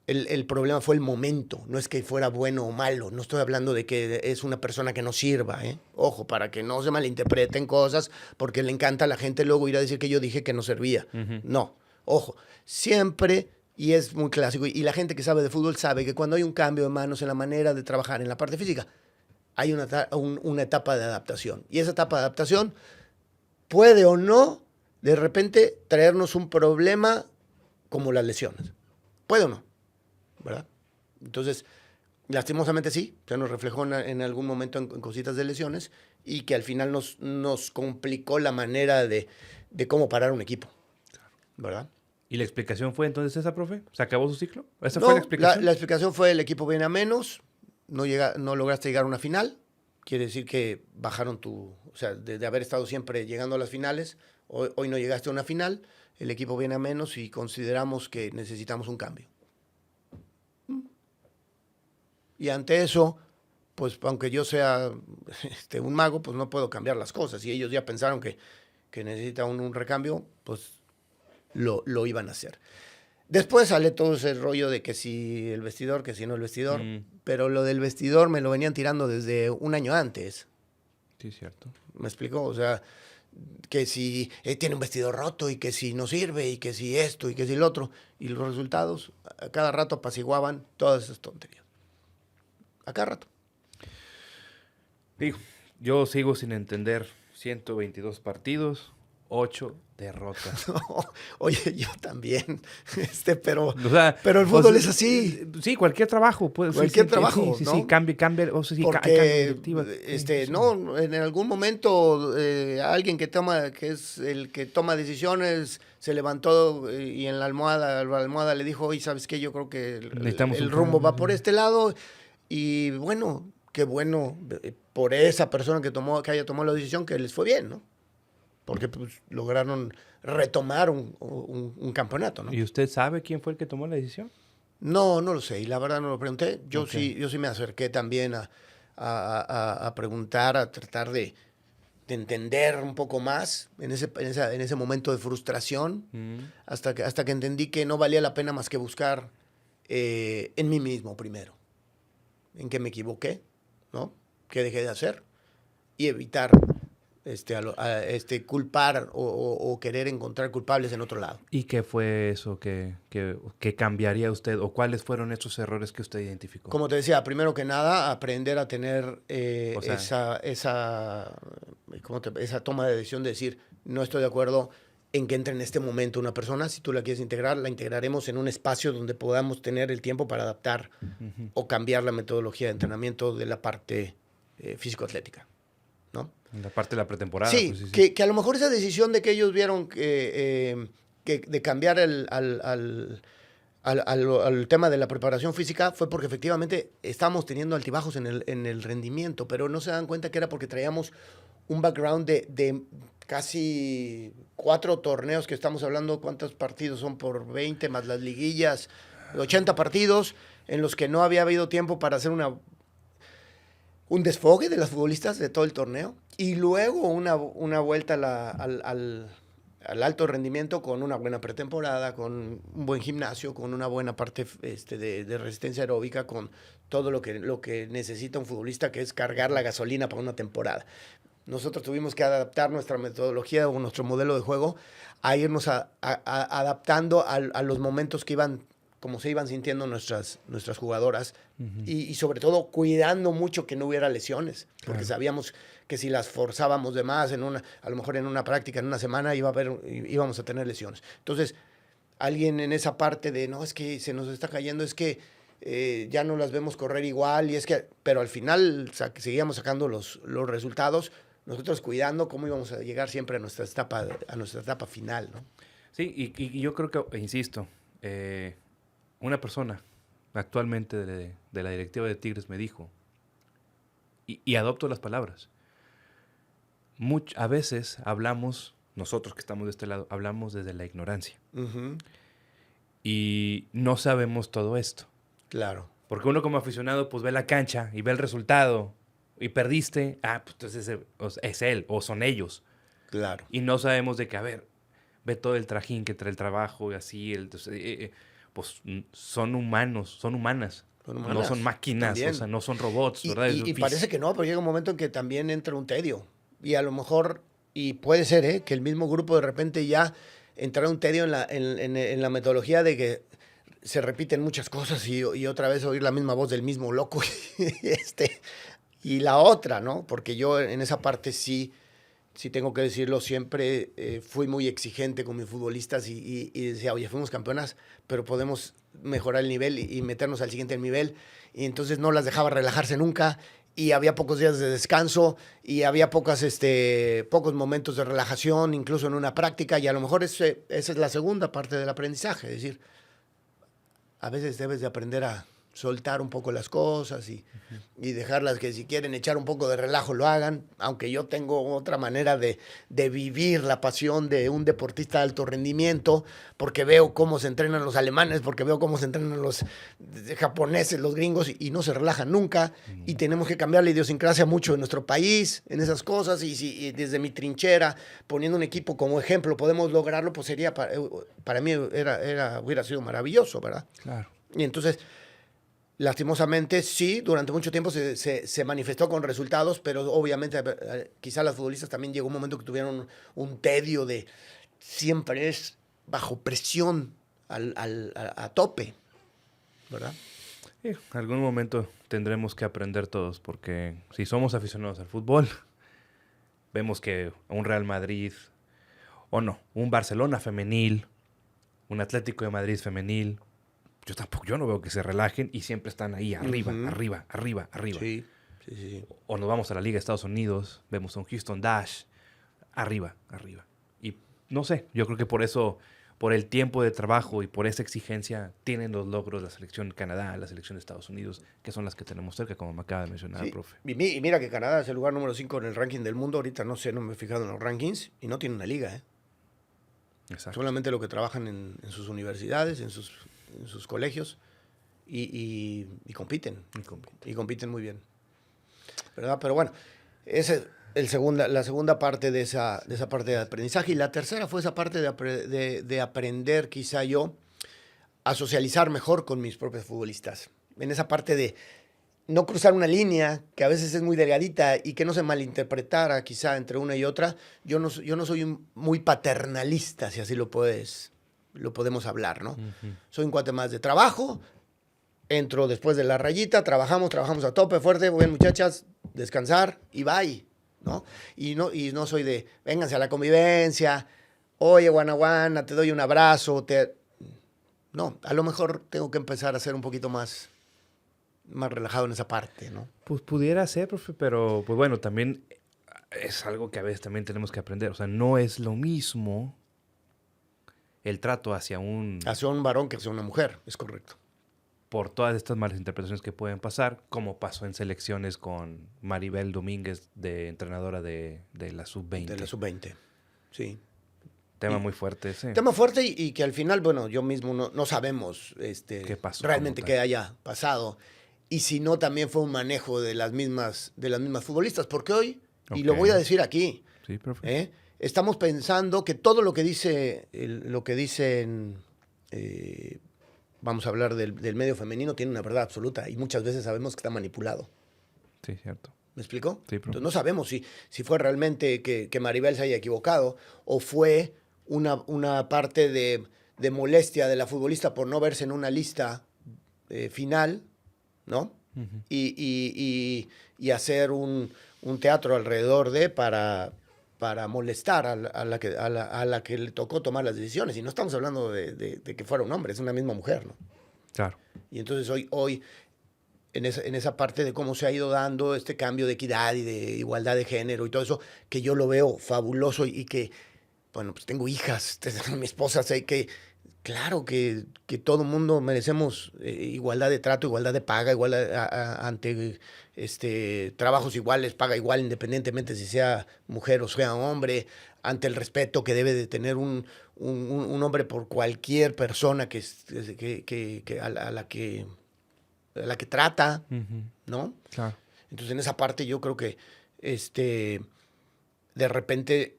el problema fue el momento, no es que fuera bueno o malo, no estoy hablando de que es una persona que no sirva, ¿eh? Ojo, para que no se malinterpreten cosas, porque le encanta a la gente luego ir a decir que yo dije que no servía. No, ojo, siempre, y es muy clásico, y la gente que sabe de fútbol sabe que cuando hay un cambio de manos en la manera de trabajar en la parte física, hay una etapa de adaptación. Y esa etapa de adaptación puede o no, de repente, traernos un problema como las lesiones. Puede o no, ¿verdad? Entonces, lastimosamente sí, se nos reflejó en algún momento en cositas de lesiones y que al final nos complicó la manera de cómo parar un equipo, ¿verdad? ¿Y la explicación fue entonces esa, profe? ¿Se acabó su ciclo? ¿Esa No, fue la explicación? La explicación fue el equipo viene a menos, no lograste llegar a una final, quiere decir que bajaron o sea, de haber estado siempre llegando a las finales, hoy no llegaste a una final, el equipo viene a menos y consideramos que necesitamos un cambio. Y ante eso, pues aunque yo sea un mago, pues no puedo cambiar las cosas. Y ellos ya pensaron que necesitan un recambio, pues lo iban a hacer. Después sale todo ese rollo de que si el vestidor, que si no el vestidor. Pero lo del vestidor me lo venían tirando desde un año antes. Sí, cierto. ¿Me explicó? O sea, que si tiene un vestidor roto y que si no sirve y que si esto y que si lo otro. Y los resultados a cada rato apaciguaban todas esas tonterías. A cada rato. Digo, yo sigo sin entender 122 partidos, 8 derrotas. No, oye, yo también, pero, O sea, pero el fútbol es así. Sí, cualquier trabajo. Cualquier trabajo, ¿no? Sí, cambia. O sea, sí, porque, sí. no, en algún momento alguien que es el que toma decisiones, se levantó y en la almohada le dijo, oye, ¿sabes qué? Yo creo que el rumbo va por este lado. Y bueno, qué bueno por esa persona que haya tomado la decisión, que les fue bien, ¿no? Porque pues, lograron retomar un campeonato, ¿no? ¿Y usted sabe quién fue el que tomó la decisión? No lo sé, y la verdad no lo pregunté. Yo sí me acerqué también a preguntar, a tratar de entender un poco más en ese momento de frustración, hasta que entendí que no valía la pena más que buscar en mí mismo primero, en qué me equivoqué, ¿no? Qué dejé de hacer y evitar culpar o querer encontrar culpables en otro lado. ¿Y qué fue eso que cambiaría usted? ¿O cuáles fueron esos errores que usted identificó? Como te decía, primero que nada, aprender a tener esa toma de decisión de decir, no estoy de acuerdo en que entre en este momento una persona. Si tú la quieres integrar, la integraremos en un espacio donde podamos tener el tiempo para adaptar o cambiar la metodología de entrenamiento de la parte físico-atlética, ¿no? La parte de la pretemporada. Sí, pues, sí. Que a lo mejor esa decisión de que ellos vieron que de cambiar al tema de la preparación física fue porque efectivamente estábamos teniendo altibajos en el rendimiento, pero no se dan cuenta que era porque traíamos un background de casi 4 torneos que estamos hablando. ¿Cuántos partidos son por 20 más las liguillas? 80 partidos en los que no había habido tiempo para hacer un desfogue de las futbolistas de todo el torneo y luego una vuelta al alto rendimiento con una buena pretemporada, con un buen gimnasio, con una buena parte de resistencia aeróbica, con todo lo que necesita un futbolista, que es cargar la gasolina para una temporada. Nosotros tuvimos que adaptar nuestra metodología o nuestro modelo de juego a irnos adaptando a los momentos que como se iban sintiendo nuestras jugadoras y sobre todo cuidando mucho que no hubiera lesiones, porque sabíamos que si las forzábamos de más a lo mejor en una práctica, en una semana, íbamos a tener lesiones. Entonces, alguien en esa parte de, no, es que se nos está cayendo, es que ya no las vemos correr igual, pero al final seguíamos sacando los resultados, nosotros cuidando cómo íbamos a llegar siempre a nuestra etapa final, ¿no? Sí, y yo creo que, insisto, una persona actualmente de la directiva de Tigres me dijo, y adopto las palabras, a veces hablamos, nosotros que estamos de este lado, hablamos desde la ignorancia. Uh-huh. Y no sabemos todo esto. Claro. Porque uno como aficionado pues ve la cancha y ve el resultado y perdiste, pues entonces es él o son ellos. Claro. Y no sabemos de qué, a ver, ve todo el trajín que trae el trabajo y así, pues son humanos, son humanas. No son máquinas, también. O sea, no son robots, ¿verdad? Y parece que no, pero llega un momento en que también entra un tedio. Y a lo mejor, y puede ser, que el mismo grupo de repente ya entra un tedio en la metodología de que se repiten muchas cosas y otra vez oír la misma voz del mismo loco. Y la otra, ¿no? Porque yo en esa parte sí tengo que decirlo, siempre fui muy exigente con mis futbolistas y decía, oye, fuimos campeonas, pero podemos mejorar el nivel y meternos al siguiente nivel. Y entonces no las dejaba relajarse nunca y había pocos días de descanso y había pocos momentos de relajación, incluso en una práctica. Y a lo mejor esa es la segunda parte del aprendizaje, es decir, a veces debes de aprender a soltar un poco las cosas y dejarlas que si quieren echar un poco de relajo lo hagan, aunque yo tengo otra manera de vivir la pasión de un deportista de alto rendimiento, porque veo cómo se entrenan los alemanes, porque veo cómo se entrenan los japoneses, los gringos, y no se relajan nunca, y tenemos que cambiar la idiosincrasia mucho en nuestro país, en esas cosas, y desde mi trinchera, poniendo un equipo como ejemplo, podemos lograrlo, pues sería, para mí hubiera sido maravilloso, ¿verdad? Claro. Y entonces, lastimosamente, sí, durante mucho tiempo se manifestó con resultados, pero obviamente quizá las futbolistas también llegó un momento que tuvieron un tedio de siempre es bajo presión a tope, ¿verdad? Sí, en algún momento tendremos que aprender todos, porque si somos aficionados al fútbol, vemos que un Real Madrid, o no, un Barcelona femenil, un Atlético de Madrid femenil, yo no veo que se relajen y siempre están ahí arriba, arriba. Sí. O nos vamos a la Liga de Estados Unidos, vemos a un Houston Dash, arriba. Y no sé, yo creo que por eso, por el tiempo de trabajo y por esa exigencia, tienen los logros la selección de Canadá, la selección de Estados Unidos, que son las que tenemos cerca, como me acaba de mencionar el profe. Y mira que Canadá es el lugar número 5 en el ranking del mundo. Ahorita no me he fijado en los rankings y no tiene una liga, ¿eh? Exacto. Solamente lo que trabajan en sus universidades, en sus colegios y compiten. Y compiten muy bien, ¿verdad? Pero bueno, esa es la segunda parte de esa parte de aprendizaje. Y la tercera fue esa parte de aprender, quizá yo, a socializar mejor con mis propios futbolistas. En esa parte de no cruzar una línea que a veces es muy delgadita y que no se malinterpretara quizá entre una y otra. Yo no soy muy paternalista, si así lo podemos hablar, ¿no? Uh-huh. Soy un cuate más de trabajo, entro después de la rayita, trabajamos a tope, fuerte, bien muchachas, descansar y bye, ¿no? Y no soy de, vénganse a la convivencia, oye, Guanaguana, te doy un abrazo. No, a lo mejor tengo que empezar a ser un poquito más relajado en esa parte, ¿no? Pues pudiera ser, profe, pero pues bueno, también es algo que a veces también tenemos que aprender. O sea, no es lo mismo el trato hacia un... Hacia un varón que hacia una mujer, es correcto. Por todas estas malas interpretaciones que pueden pasar, como pasó en selecciones con Maribel Domínguez, de entrenadora de la Sub-20. De la Sub-20, sí. Tema muy fuerte ese. Tema fuerte y que al final, bueno, yo mismo no sabemos ¿Qué pasó realmente como qué tal? haya pasado. Y si no, también fue un manejo de las mismas futbolistas. Porque hoy, y lo Ok. voy a decir aquí, Sí, profe. estamos pensando que todo lo que dice, lo que dicen, vamos a hablar del medio femenino, tiene una verdad absoluta. Y muchas veces sabemos que está manipulado. Sí, cierto. ¿Me explico? Sí, profe. Entonces no sabemos si fue realmente que Maribel se haya equivocado o fue una parte de molestia de la futbolista por no verse en una lista final, ¿no? Ujú. Y hacer un teatro alrededor para molestar a la que le tocó tomar las decisiones. Y no estamos hablando de que fuera un hombre, es una misma mujer, ¿no? Claro. Y entonces hoy en esa parte de cómo se ha ido dando este cambio de equidad y de igualdad de género y todo eso, que yo lo veo fabuloso y que, bueno, pues tengo hijas, mi esposa, sé que, claro que todo mundo merecemos igualdad de trato, igualdad de paga, igualdad ante trabajos iguales, paga igual independientemente si sea mujer o sea hombre, ante el respeto que debe de tener un hombre por cualquier persona a la que trata, Ujú. ¿no? Claro. Entonces, en esa parte yo creo que de repente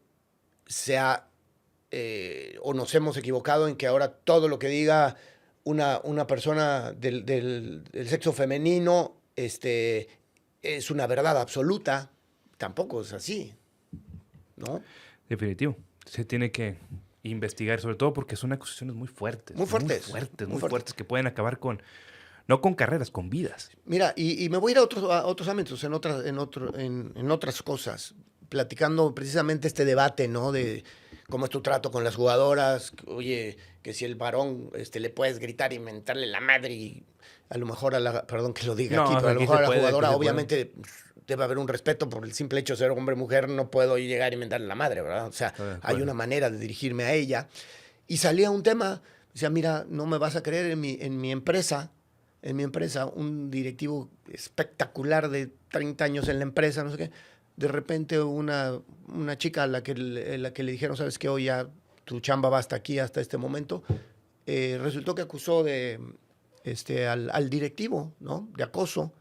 o nos hemos equivocado en que ahora todo lo que diga una persona del sexo femenino es una verdad absoluta. Tampoco es así, ¿no? Definitivo. Se tiene que investigar, sobre todo porque son acusaciones muy fuertes. Muy fuertes. Muy fuertes, que pueden acabar con, no con carreras, con vidas. Mira, y me voy a ir a otros ámbitos, en otras cosas, platicando precisamente este debate, ¿no? De cómo es tu trato con las jugadoras, oye, que si el varón le puedes gritar y mentarle la madre y a lo mejor perdón que lo diga No, aquí, pero a lo aquí mejor se a la puede, jugadora aquí se puede. obviamente debe haber un respeto por el simple hecho de ser hombre o mujer, no puedo llegar y mentarle la madre, ¿verdad? O sea, Estoy de hay acuerdo. una manera de dirigirme a ella. Y salía un tema, decía, mira, no me vas a creer en mi empresa, un directivo espectacular de 30 años en la empresa, no sé qué, de repente una chica a la que le dijeron, sabes qué, hoy ya tu chamba va hasta aquí, hasta este momento, resultó que acusó al directivo, ¿no? De acoso.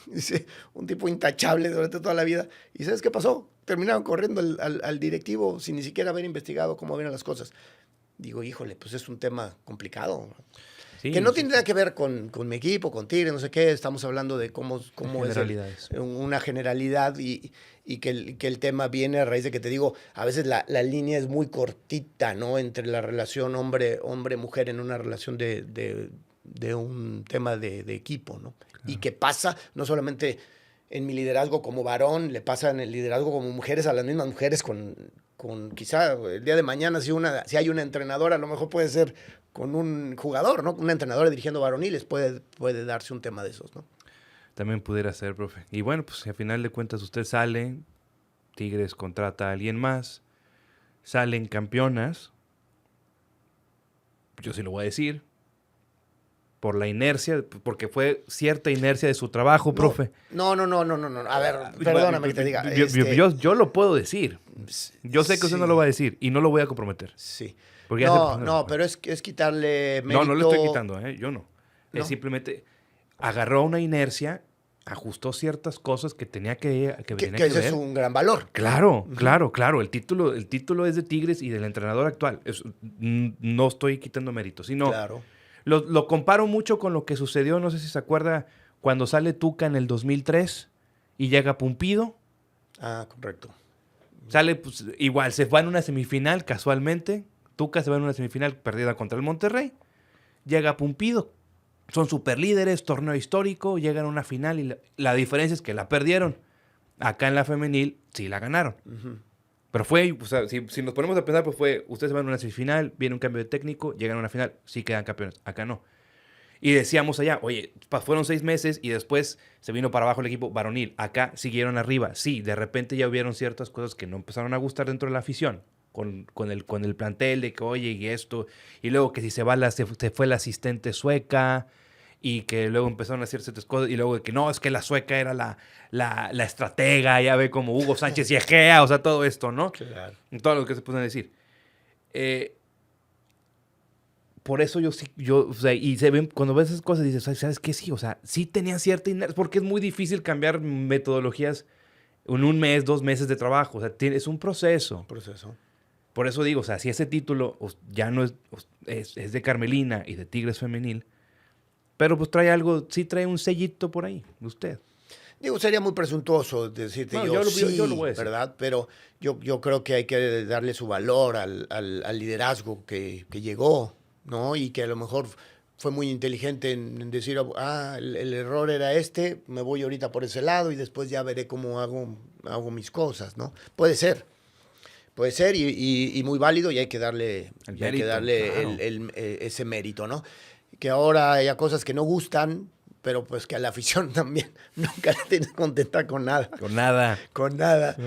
Dice, un tipo intachable durante toda la vida. ¿Y sabes qué pasó? Terminaron corriendo al directivo sin ni siquiera haber investigado cómo eran las cosas. Digo, híjole, pues es un tema complicado. Sí, Que no sí, tiene nada que ver con mi equipo, con Tigre, no sé qué. Estamos hablando de cómo es generalidades. una generalidad y que el tema viene a raíz de que te digo, a veces la línea es muy cortita, ¿no? Entre la relación hombre-mujer en una relación de un tema de equipo, ¿no? Claro. Y que pasa no solamente en mi liderazgo como varón, le pasa en el liderazgo como mujeres a las mismas mujeres con quizá el día de mañana si hay una entrenadora, a lo mejor puede ser con un jugador, ¿no? Una entrenadora dirigiendo varoniles puede darse un tema de esos, ¿no? También pudiera ser, profe. Y bueno, pues al final de cuentas usted sale, Tigres contrata a alguien más, salen campeonas, yo sí lo voy a decir, por la inercia, porque fue cierta inercia de su trabajo, profe. No. A ver, perdóname que te diga. Yo lo puedo decir. Yo sé que usted no lo va a decir y no lo voy a comprometer. Sí. Porque ya se pasaron. No, pero es quitarle mérito. No le estoy quitando, yo no. ¿No? Es simplemente agarró una inercia, ajustó ciertas cosas que tenía que Que ese es un gran valor. Claro, claro. El título es de Tigres y del entrenador actual. No estoy quitando mérito, sino Claro. lo comparo mucho con lo que sucedió, no sé si se acuerda, cuando sale Tuca en el 2003 y llega Pumpido. Ah, correcto. Sale, pues, igual, se va en una semifinal casualmente. Tuca se va en una semifinal perdida contra el Monterrey. Llega Pumpido. Son superlíderes, torneo histórico, llegan a una final y la diferencia es que la perdieron. Acá en la femenil sí la ganaron. Uh-huh. Pero fue, o sea, si nos ponemos a pensar, pues fue, ustedes van a una semifinal, viene un cambio de técnico, llegan a una final, sí quedan campeones. Acá no. Y decíamos allá, oye, fueron 6 meses y después se vino para abajo el equipo varonil. Acá siguieron arriba. Sí, de repente ya hubieron ciertas cosas que no empezaron a gustar dentro de la afición. Con el plantel de que, oye, y esto. Y luego que si se fue la asistente sueca. Y que luego empezaron a hacer ciertas cosas. Y luego de que no, es que la sueca era la estratega. Ya ve como Hugo Sánchez y Egea. O sea, todo esto, ¿no? Claro. Todo lo que se pueden decir. Por eso o sea, y se ven, cuando ves esas cosas dices, ¿sabes qué? Sí, o sea, sí tenía cierta inercia, porque es muy difícil cambiar metodologías en un mes, 2 meses de trabajo, o sea, es un proceso. Proceso. Por eso digo, o sea, si ese título ya no es de Carmelina y de Tigres Femenil, pero pues trae algo, sí trae un sellito por ahí, de usted. Digo, sería muy presuntuoso decirte No, yo lo voy a decir. ¿verdad? Pero yo creo que hay que darle su valor al liderazgo que llegó, ¿no? Y que a lo mejor fue muy inteligente en decir, el error era este, me voy ahorita por ese lado y después ya veré cómo hago mis cosas, ¿no? Puede ser y muy válido y hay que darle, Claro. ese mérito, ¿no? Que ahora haya cosas que no gustan, pero pues que a la afición también nunca la tienes contenta con nada. Con nada. Con nada.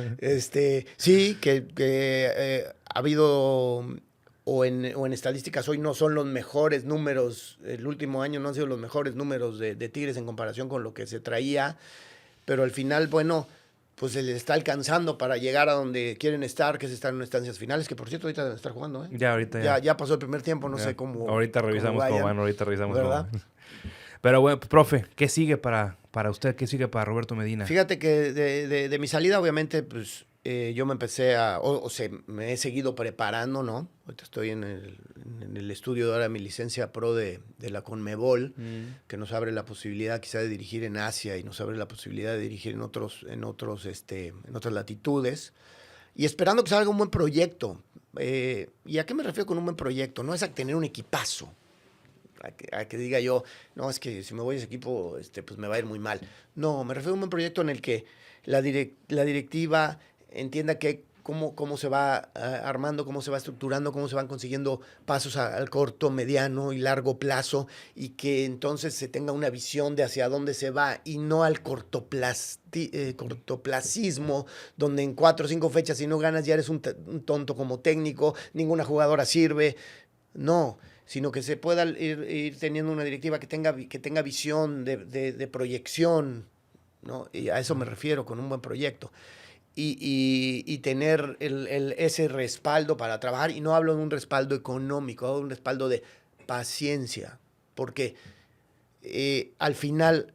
Sí, que ha habido, o en estadísticas hoy no son los mejores números, el último año no han sido los mejores números de Tigres en comparación con lo que se traía, pero al final, bueno, pues se les está alcanzando para llegar a donde quieren estar, que es estar en instancias finales, que por cierto ahorita deben estar jugando, ¿eh? Ya, ahorita Ya pasó el primer tiempo, no Ya. sé cómo. Ahorita revisamos cómo vayan, van, ahorita revisamos ¿verdad? cómo van. Pero bueno, profe, ¿qué sigue para usted? ¿Qué sigue para Roberto Medina? Fíjate que de mi salida, obviamente, pues yo me empecé me he seguido preparando, ¿no? Ahorita estoy en el estudio de ahora mi licencia pro de la Conmebol, que nos abre la posibilidad quizá de dirigir en Asia y nos abre la posibilidad de dirigir en otras latitudes. Y esperando que salga un buen proyecto. ¿Y a qué me refiero con un buen proyecto? No es a tener un equipazo. A que diga yo, no, es que si me voy a ese equipo, pues me va a ir muy mal. No, me refiero a un buen proyecto en el que la directiva entienda cómo se va armando, cómo se va estructurando, cómo se van consiguiendo pasos al corto, mediano y largo plazo, y que entonces se tenga una visión de hacia dónde se va y no al cortoplacismo, donde en 4 o 5 fechas si no ganas ya eres un tonto como técnico, ninguna jugadora sirve. No, sino que se pueda ir teniendo una directiva que tenga visión de proyección, ¿no? Y a eso me refiero con un buen proyecto. Y tener ese respaldo para trabajar. Y no hablo de un respaldo económico, hablo de un respaldo de paciencia. Porque al final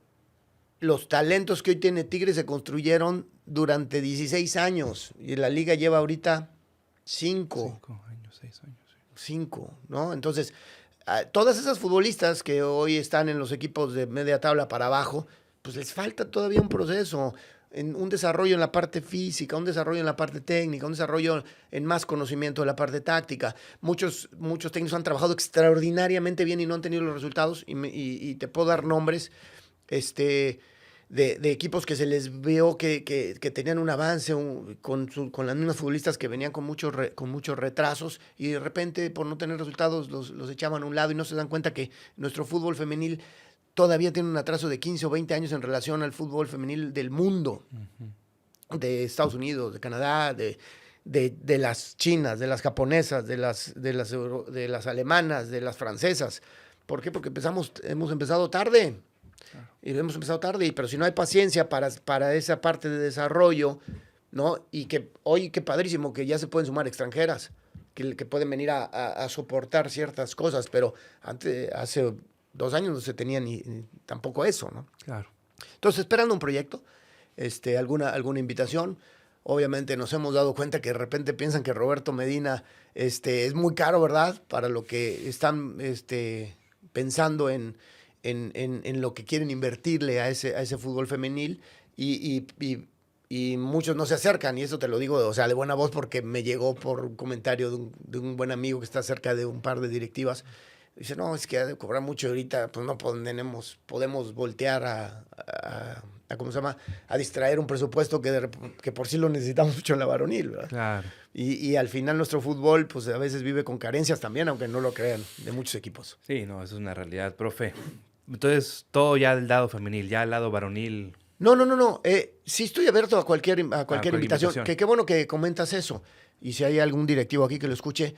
los talentos que hoy tiene Tigres se construyeron durante 16 años. Y la liga lleva ahorita 5. 5 años, 6 años. 5, ¿no? Entonces, todas esas futbolistas que hoy están en los equipos de media tabla para abajo, pues les falta todavía un proceso, un desarrollo en la parte física, un desarrollo en la parte técnica, un desarrollo en más conocimiento de la parte táctica. Muchos técnicos han trabajado extraordinariamente bien y no han tenido los resultados, y te puedo dar nombres, de equipos que se les vio que tenían un avance con las mismas futbolistas que venían con muchos retrasos, y de repente por no tener resultados los echaban a un lado y no se dan cuenta que nuestro fútbol femenil todavía tiene un atraso de 15 o 20 años en relación al fútbol femenil del mundo, de Estados Unidos, de Canadá, de las chinas, de las japonesas, de las alemanas, de las francesas. ¿Por qué? Porque hemos empezado tarde. Y hemos empezado tarde, pero si no hay paciencia para esa parte de desarrollo, ¿no? Y que hoy, qué padrísimo que ya se pueden sumar extranjeras, que pueden venir a soportar ciertas cosas, pero hace 2 años no se tenía ni tampoco eso, ¿no? Claro. Entonces, esperando un proyecto, alguna invitación. Obviamente nos hemos dado cuenta que de repente piensan que Roberto Medina es muy caro, ¿verdad? Para lo que están pensando en lo que quieren invertirle a ese fútbol femenil, y muchos no se acercan, y eso te lo digo, o sea, de buena voz, porque me llegó por un comentario de un buen amigo que está cerca de un par de directivas. Dice, no, es que ha de cobrar mucho ahorita, pues no podemos voltear ¿cómo se llama? A distraer un presupuesto que por sí lo necesitamos mucho en la varonil, ¿verdad? Claro. Y al final nuestro fútbol, pues a veces vive con carencias también, aunque no lo crean, de muchos equipos. Sí, no, eso es una realidad, profe. Entonces, todo ya del lado femenil, ya el lado varonil. No. Sí estoy abierto a cualquier invitación. invitación. Que qué bueno que comentas eso. Y si hay algún directivo aquí que lo escuche,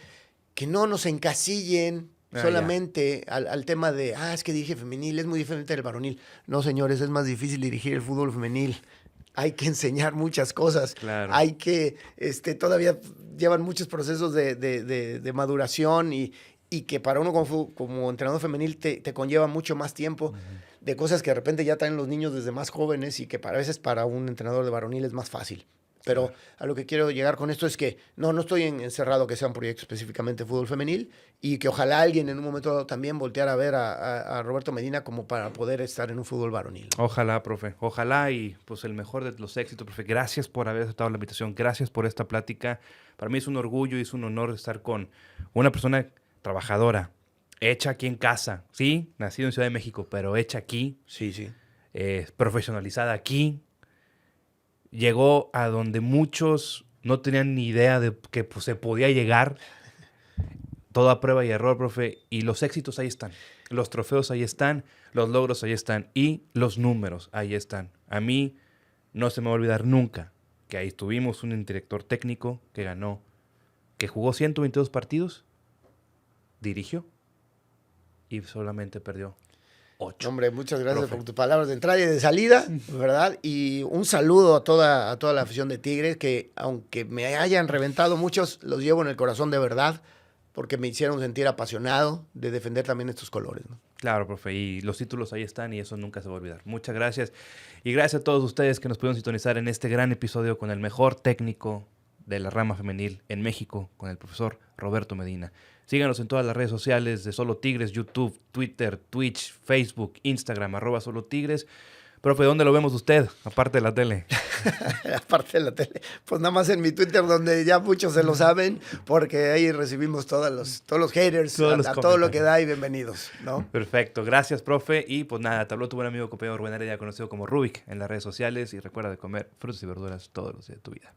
que no nos encasillen solamente al tema de, es que dirige femenil, es muy diferente del varonil. No, señores, es más difícil dirigir el fútbol femenil. Hay que enseñar muchas cosas. Claro. Hay que, todavía llevan muchos procesos de maduración y que para uno como entrenador femenil te conlleva mucho más tiempo de cosas que de repente ya traen los niños desde más jóvenes y que a veces para un entrenador de varonil es más fácil. Pero a lo que quiero llegar con esto es que no estoy encerrado que sea un proyecto específicamente de fútbol femenil y que ojalá alguien en un momento dado también volteara a ver a Roberto Medina como para poder estar en un fútbol varonil. Ojalá, profe. Ojalá y pues el mejor de los éxitos, profe. Gracias por haber aceptado la invitación. Gracias por esta plática. Para mí es un orgullo y es un honor estar con una persona trabajadora, hecha aquí en casa. Sí, nacido en Ciudad de México, pero hecha aquí. Sí. Profesionalizada aquí. Llegó a donde muchos no tenían ni idea de que pues, se podía llegar. Toda prueba y error, profe. Y los éxitos ahí están. Los trofeos ahí están. Los logros ahí están. Y los números ahí están. A mí no se me va a olvidar nunca que ahí tuvimos un director técnico que ganó, que jugó 122 partidos, dirigió y solamente perdió 8. Hombre, muchas gracias Profe. por tus palabras de entrada y de salida, ¿verdad? Y un saludo a toda la afición de Tigres, que aunque me hayan reventado muchos, los llevo en el corazón de verdad, porque me hicieron sentir apasionado de defender también estos colores, ¿no? Claro, profe, y los títulos ahí están y eso nunca se va a olvidar. Muchas gracias. Y gracias a todos ustedes que nos pudieron sintonizar en este gran episodio con el mejor técnico de la rama femenil en México, con el profesor Roberto Medina. Síganos en todas las redes sociales de Solo Tigres, YouTube, Twitter, Twitch, Facebook, Instagram, @SoloTigres. Profe, ¿dónde lo vemos usted, aparte de la tele? Aparte de la tele, pues nada más en mi Twitter, donde ya muchos se lo saben, porque ahí recibimos todos los haters, a todo lo que da y bienvenidos, ¿no? Perfecto, gracias, profe. Y pues nada, te habló tu buen amigo compañero Rubén Heredia, conocido como Rubik en las redes sociales. Y recuerda de comer frutas y verduras todos los días de tu vida.